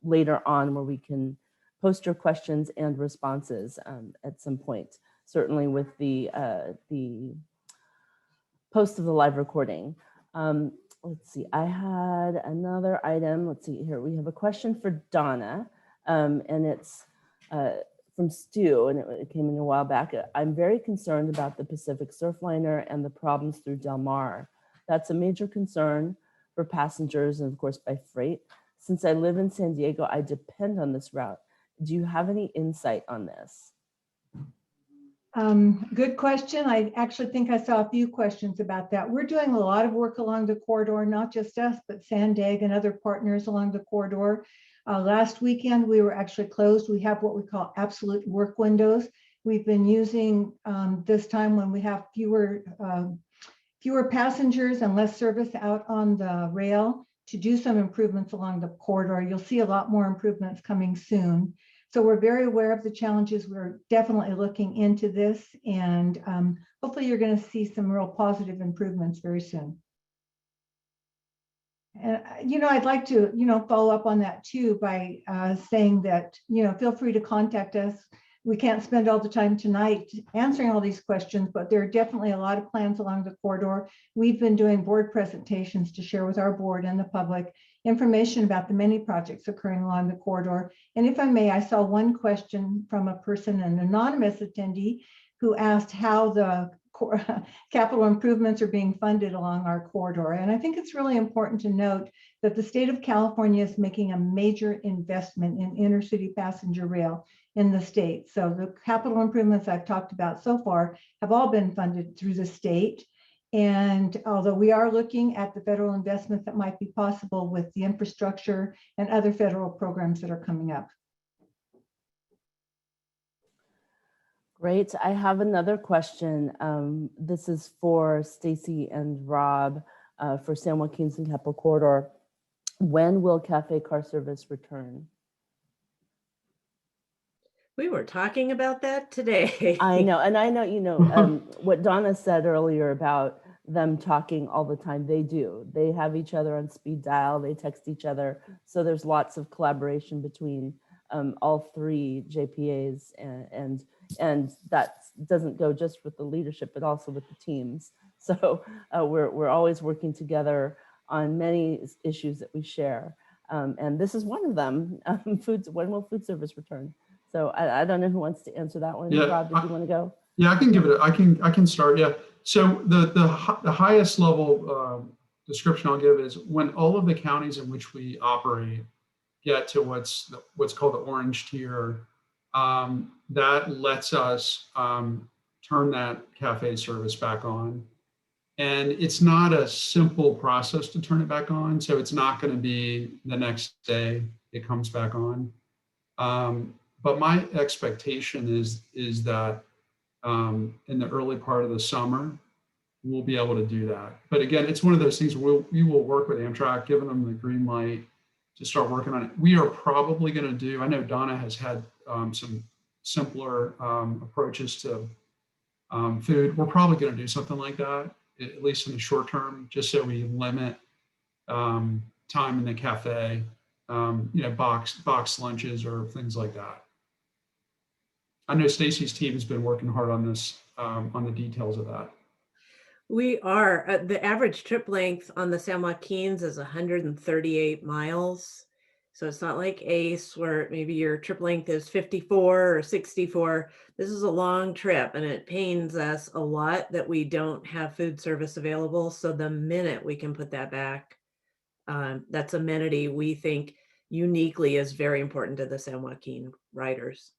later on where we can post your questions and responses at some point, certainly with the post of the live recording. Let's see, I had another item. Let's see here. We have a question for Donna, and it's from Stu, and it came in a while back. I'm very concerned about the Pacific Surfliner and the problems through Del Mar. That's a major concern for passengers and of course by freight. Since I live in San Diego, I depend on this route. Do you have any insight on this? Good question. I actually think I saw a few questions about that. We're doing a lot of work along the corridor, not just us, but Sandag and other partners along the corridor. Last weekend, we were actually closed. We have what we call absolute work windows. We've been using this time when we have fewer passengers and less service out on the rail to do some improvements along the corridor. You'll see a lot more improvements coming soon. So we're very aware of the challenges. We're definitely looking into this, and hopefully you're going to see some real positive improvements very soon. And, I'd like to, follow up on that too by saying that, feel free to contact us. We can't spend all the time tonight answering all these questions, but there are definitely a lot of plans along the corridor. We've been doing board presentations to share with our board and the public information about the many projects occurring along the corridor. And if I may, I saw one question from a person, an anonymous attendee, who asked how the capital improvements are being funded along our corridor. And I think it's really important to note that the state of California is making a major investment in intercity passenger rail in the state. So the capital improvements I've talked about so far have all been funded through the state. And although we are looking at the federal investments that might be possible with the infrastructure and other federal programs that are coming up. Great. I have another question. This is for Stacy and Rob for San Joaquins and Capital Corridor. When will cafe car service return? We were talking about that today. I know. And I know, what Donna said earlier about them talking all the time. They do. They have each other on speed dial. They text each other. So there's lots of collaboration between all three JPAs, and that doesn't go just with the leadership, but also with the teams. So we're always working together on many issues that we share. And this is one of them. When will food service return? So I don't know who wants to answer that one. Yeah, Rob, did you want to go? Yeah, I can give it. I can start. Yeah. So the highest level description I'll give is when all of the counties in which we operate get to what's called the orange tier that lets us turn that cafe service back on. And it's not a simple process to turn it back on. So it's not going to be the next day it comes back on. But my expectation is that in the early part of the summer, we'll be able to do that. But again, it's one of those things where we will work with Amtrak, giving them the green light to start working on it. We are probably going to do, I know Donna has had some simpler approaches to food. We're probably going to do something like that, at least in the short term, just so we limit time in the cafe, box lunches or things like that. I know Stacy's team has been working hard on this, on the details of that. We are. The average trip length on the San Joaquins is 138 miles. So it's not like ACE where maybe your trip length is 54 or 64. This is a long trip, and it pains us a lot that we don't have food service available. So the minute we can put that back, that's amenity we think uniquely is very important to the San Joaquin riders.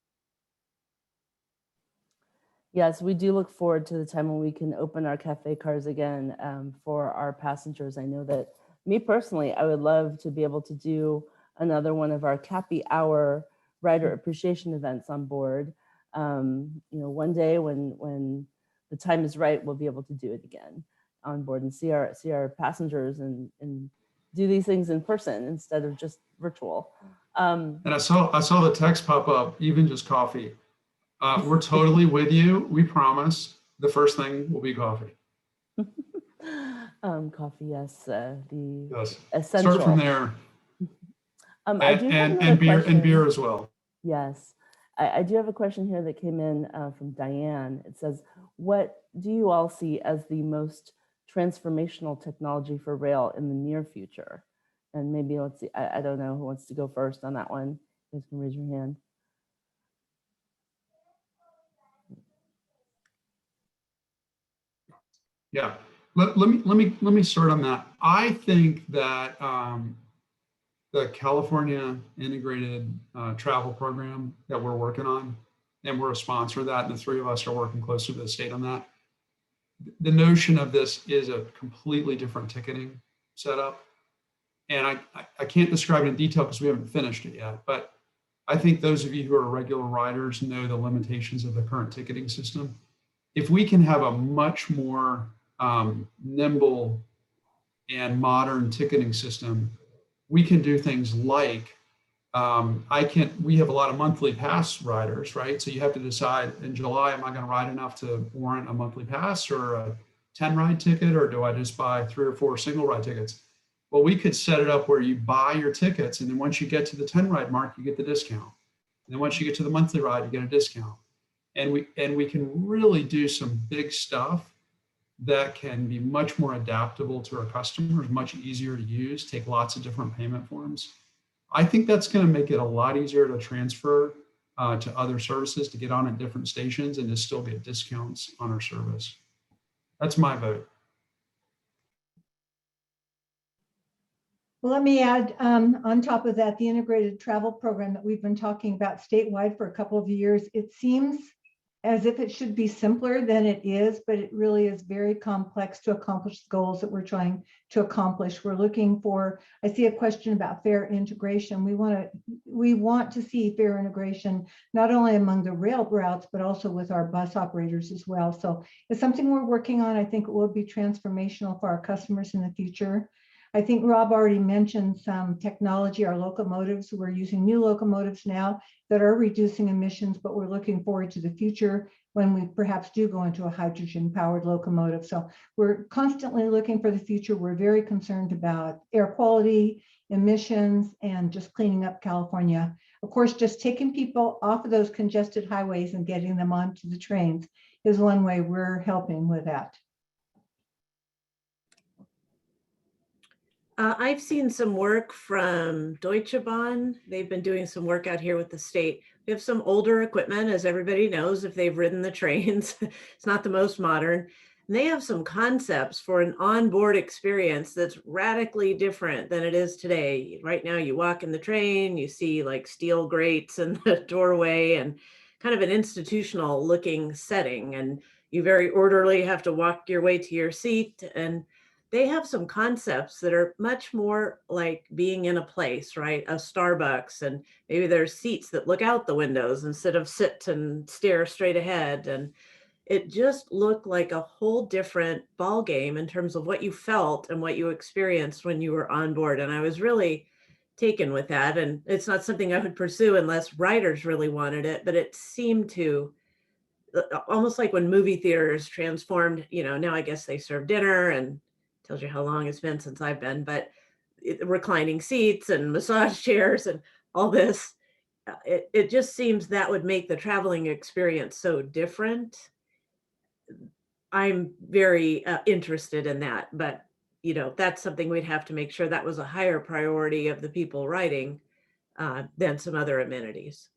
Yes, we do look forward to the time when we can open our cafe cars again for our passengers. I know that me personally, I would love to be able to do another one of our Cappy Hour rider appreciation events on board. One day when the time is right, we'll be able to do it again on board and see our passengers and do these things in person instead of just virtual. And I saw the text pop up, even just coffee. We're totally with you. We promise the first thing will be coffee. Coffee, yes. Yes. Essential. Start from there. I do have and beer as well. Yes. I do have a question here that came in from Diane. It says, what do you all see as the most transformational technology for rail in the near future? And maybe let's see, I don't know who wants to go first on that one. You guys can raise your hand. Yeah, let me start on that. I think that the California Integrated Travel Program that we're working on, and we're a sponsor of that, and the three of us are working closely with the state on that. The notion of this is a completely different ticketing setup. And I can't describe it in detail because we haven't finished it yet, but I think those of you who are regular riders know the limitations of the current ticketing system. If we can have a much more nimble and modern ticketing system, we can do things like, we have a lot of monthly pass riders, right? So you have to decide in July, am I going to ride enough to warrant a monthly pass or a 10 ride ticket, or do I just buy 3 or 4 single ride tickets? Well, we could set it up where you buy your tickets, and then once you get to the 10 ride mark, you get the discount. And then once you get to the monthly ride, you get a discount. And we can really do some big stuff that can be much more adaptable to our customers, much easier to use, take lots of different payment forms. I think that's going to make it a lot easier to transfer to other services, to get on at different stations and to still get discounts on our service. That's my vote. Well, let me add on top of that, the integrated travel program that we've been talking about statewide for a couple of years. It seems as if it should be simpler than it is, but it really is very complex to accomplish the goals that we're trying to accomplish. We're looking for, I see a question about fare integration. We want to see fare integration, not only among the rail routes, but also with our bus operators as well. So it's something we're working on. I think it will be transformational for our customers in the future. I think Rob already mentioned some technology, our locomotives. We're using new locomotives now that are reducing emissions, but we're looking forward to the future when we perhaps do go into a hydrogen-powered locomotive. So we're constantly looking for the future. We're very concerned about air quality, emissions, and just cleaning up California. Of course, just taking people off of those congested highways and getting them onto the trains is one way we're helping with that. I've seen some work from Deutsche Bahn. They've been doing some work out here with the state. We have some older equipment, as everybody knows, if they've ridden the trains. It's not the most modern. And they have some concepts for an onboard experience that's radically different than it is today. Right now, you walk in the train, you see like steel grates in the doorway and kind of an institutional looking setting. And you very orderly have to walk your way to your seat. And they have some concepts that are much more like being in a place, right? A Starbucks, and maybe there's seats that look out the windows instead of sit and stare straight ahead. And it just looked like a whole different ball game in terms of what you felt and what you experienced when you were on board. And I was really taken with that. And it's not something I would pursue unless writers really wanted it, but it seemed to almost like when movie theaters transformed, now I guess they serve dinner and tells you how long it's been since I've been, but reclining seats and massage chairs and all this, it just seems that would make the traveling experience so different. I'm very interested in that, but that's something we'd have to make sure that was a higher priority of the people writing than some other amenities.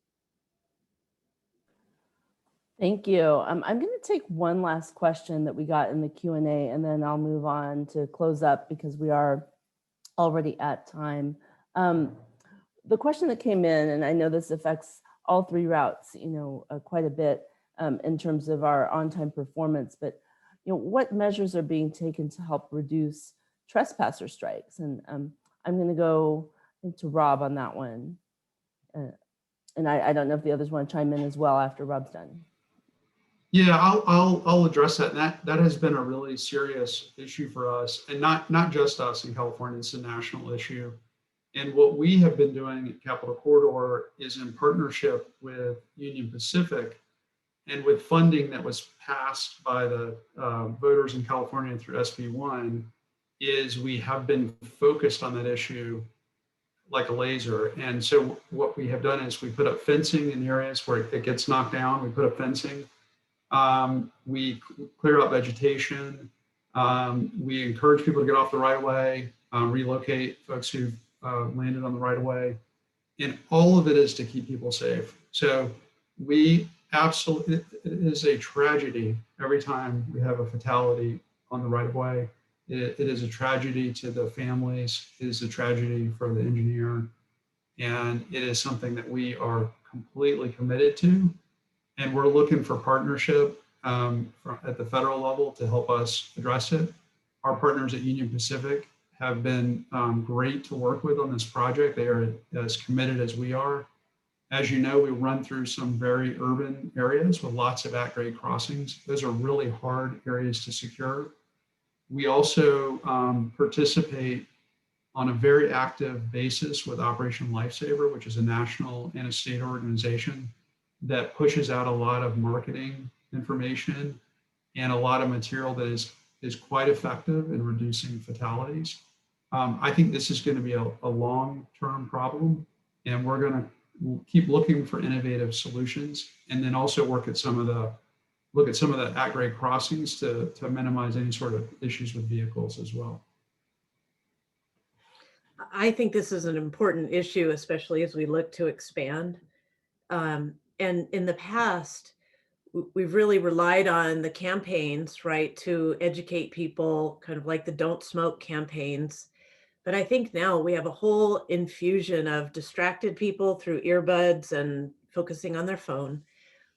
Thank you. I'm going to take one last question that we got in the Q&A, and then I'll move on to close up because we are already at time. The question that came in, and I know this affects all three routes, quite a bit in terms of our on-time performance, but what measures are being taken to help reduce trespasser strikes? And I'm going to go to Rob on that one. And I don't know if the others want to chime in as well after Rob's done. Yeah, I'll address that. And that has been a really serious issue for us, and not just us in California. It's a national issue. And what we have been doing at Capital Corridor is in partnership with Union Pacific and with funding that was passed by the voters in California through SB1, is we have been focused on that issue like a laser. And so what we have done is we put up fencing in areas where it gets knocked down. We put up fencing. We clear out vegetation. We encourage people to get off the right of way, relocate folks who've landed on the right of way. And all of it is to keep people safe. So we absolutely, it is a tragedy every time we have a fatality on the right of way. It is a tragedy to the families. It is a tragedy for the engineer. And it is something that we are completely committed to. And we're looking for partnership at the federal level to help us address it. Our partners at Union Pacific have been great to work with on this project. They are as committed as we are. As you know, we run through some very urban areas with lots of at-grade crossings. Those are really hard areas to secure. We also participate on a very active basis with Operation Lifesaver, which is a national and a state organization that pushes out a lot of marketing information and a lot of material that is quite effective in reducing fatalities. I think this is going to be a long-term problem, and we're going to keep looking for innovative solutions, and then also look at some of the at-grade crossings to minimize any sort of issues with vehicles as well. I think this is an important issue, especially as we look to expand. And in the past, we've really relied on the campaigns, right, to educate people, kind of like the Don't Smoke campaigns. But I think now we have a whole infusion of distracted people through earbuds and focusing on their phone.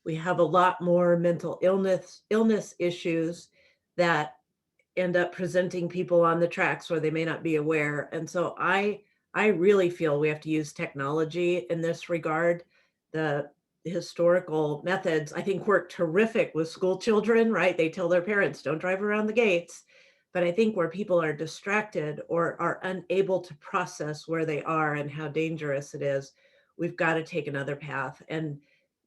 We have a lot more mental illness issues that end up presenting people on the tracks where they may not be aware. And so I really feel we have to use technology in this regard. The historical methods, I think, work terrific with school children, right? They tell their parents, don't drive around the gates. But I think where people are distracted or are unable to process where they are and how dangerous it is, we've got to take another path. And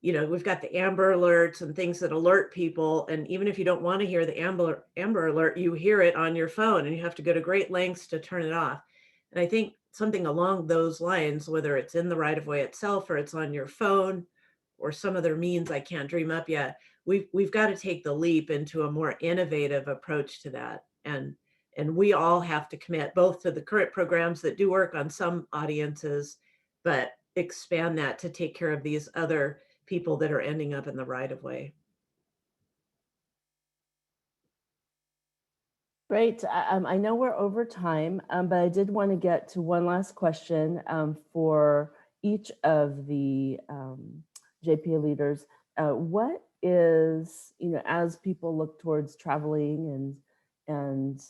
we've got the Amber Alerts and things that alert people. And even if you don't want to hear the Amber Alert, you hear it on your phone and you have to go to great lengths to turn it off. And I think something along those lines, whether it's in the right of way itself or it's on your phone or some other means I can't dream up yet, we've got to take the leap into a more innovative approach to that. And we all have to commit both to the current programs that do work on some audiences, but expand that to take care of these other people that are ending up in the right of way. Great. I know we're over time, but I did want to get to one last question for each of the JPA leaders. What is, as people look towards traveling and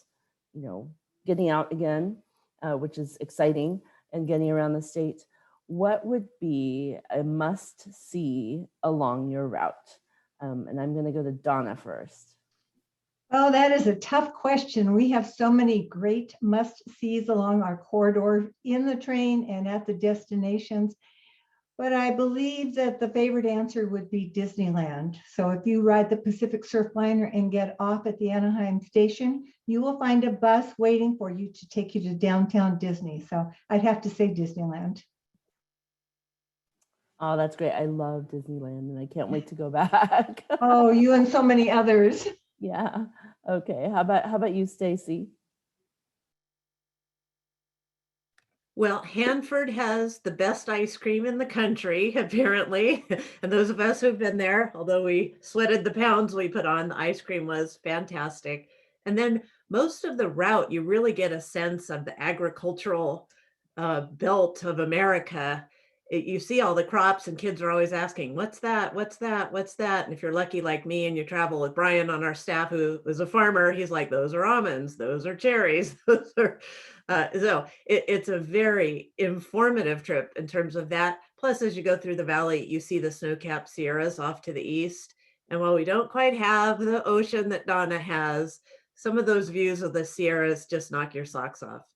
getting out again, which is exciting, and getting around the state, what would be a must see along your route? And I'm going to go to Donna first. Oh, that is a tough question. We have so many great must-sees along our corridor in the train and at the destinations. But I believe that the favorite answer would be Disneyland. So if you ride the Pacific Surfliner and get off at the Anaheim station, you will find a bus waiting for you to take you to downtown Disney. So I'd have to say Disneyland. Oh, that's great. I love Disneyland and I can't wait to go back. Oh, you and so many others. Yeah. Okay. How about you, Stacy? Well, Hanford has the best ice cream in the country, apparently. And those of us who've been there, although we sweated the pounds we put on, the ice cream was fantastic. And then most of the route, you really get a sense of the agricultural belt of America. You see all the crops and kids are always asking, what's that? What's that? What's that? And if you're lucky like me and you travel with Brian on our staff, who is a farmer, he's like, those are almonds, those are cherries, those are, it's a very informative trip in terms of that. Plus, as you go through the valley, you see the snow-capped Sierras off to the east. And while we don't quite have the ocean that Donna has, some of those views of the Sierras just knock your socks off.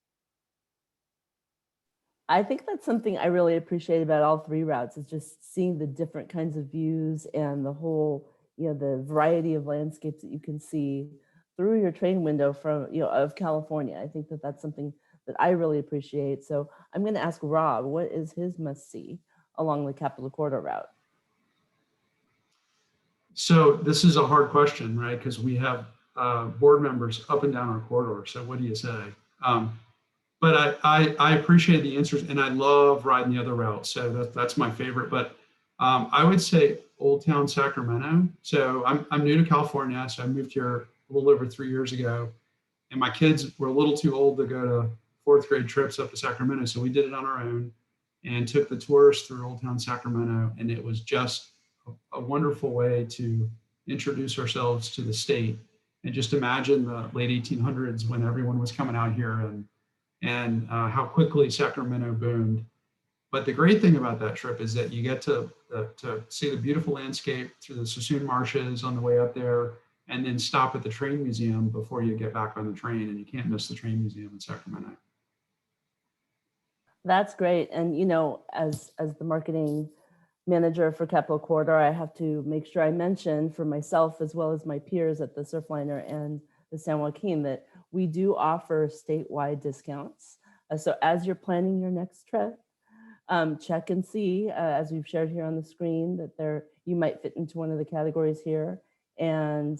I think that's something I really appreciate about all three routes, is just seeing the different kinds of views and the whole, the variety of landscapes that you can see through your train window from, of California. I think that that's something that I really appreciate. So I'm going to ask Rob, what is his must see along the Capitol Corridor route? So this is a hard question, right? Because we have board members up and down our corridor. So what do you say? But I appreciate the answers, and I love riding the other route. So that's my favorite. But I would say Old Town Sacramento. So I'm new to California, so I moved here a little over 3 years ago, and my kids were a little too old to go to fourth grade trips up to Sacramento, so we did it on our own and took the tourists through Old Town Sacramento, and it was just a wonderful way to introduce ourselves to the state. And just imagine the late 1800s when everyone was coming out here, and how quickly Sacramento boomed. But the great thing about that trip is that you get to see the beautiful landscape through the Sassoon Marshes on the way up there, and then stop at the train museum before you get back on the train, and you can't miss the train museum in Sacramento. That's great. And, as the marketing manager for Capitol Corridor, I have to make sure I mention for myself as well as my peers at the Surfliner and the San Joaquin that we do offer statewide discounts. So as you're planning your next trip, check and see, as we've shared here on the screen, that you might fit into one of the categories here, and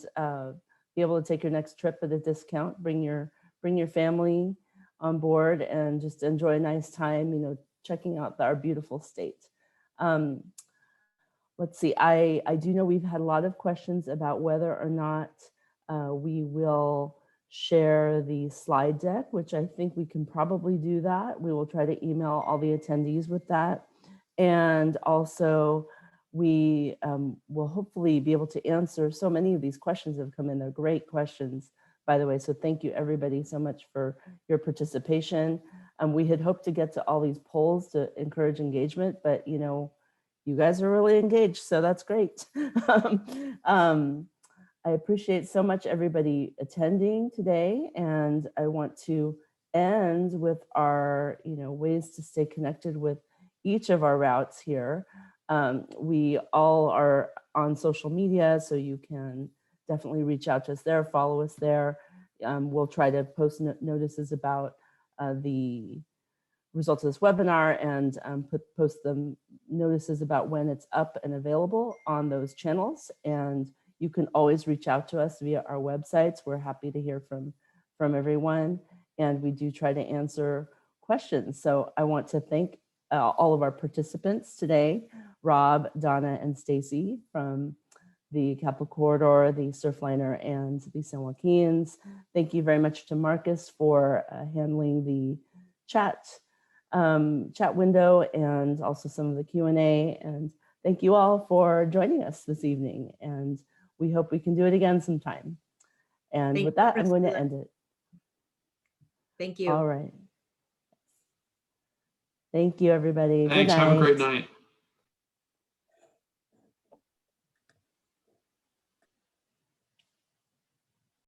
be able to take your next trip at a discount. Bring your family on board and just enjoy a nice time, checking out our beautiful state. Let's see, I do know we've had a lot of questions about whether or not we will share the slide deck, which I think we can probably do that. We will try to email all the attendees with that. And also we will hopefully be able to answer so many of these questions that have come in. They're great questions, by the way. So thank you everybody so much for your participation. We had hoped to get to all these polls to encourage engagement, but you guys are really engaged, so that's great. I appreciate so much everybody attending today, and I want to end with our, ways to stay connected with each of our routes here. We all are on social media, so you can definitely reach out to us there, follow us there. We'll try to post notices about the results of this webinar and post them notices about when it's up and available on those channels. And you can always reach out to us via our websites. We're happy to hear from everyone, and we do try to answer questions. So I want to thank all of our participants today, Rob, Donna, and Stacy from the Capital Corridor, the Surfliner, and the San Joaquins. Thank you very much to Marcus for handling the chat window and also some of the Q&A. And thank you all for joining us this evening. And we hope we can do it again sometime. And Thank with you, that, I'm going to Priscilla. end it. Thank you. All right. Thank you, everybody. Thanks. Good night. Have a great night.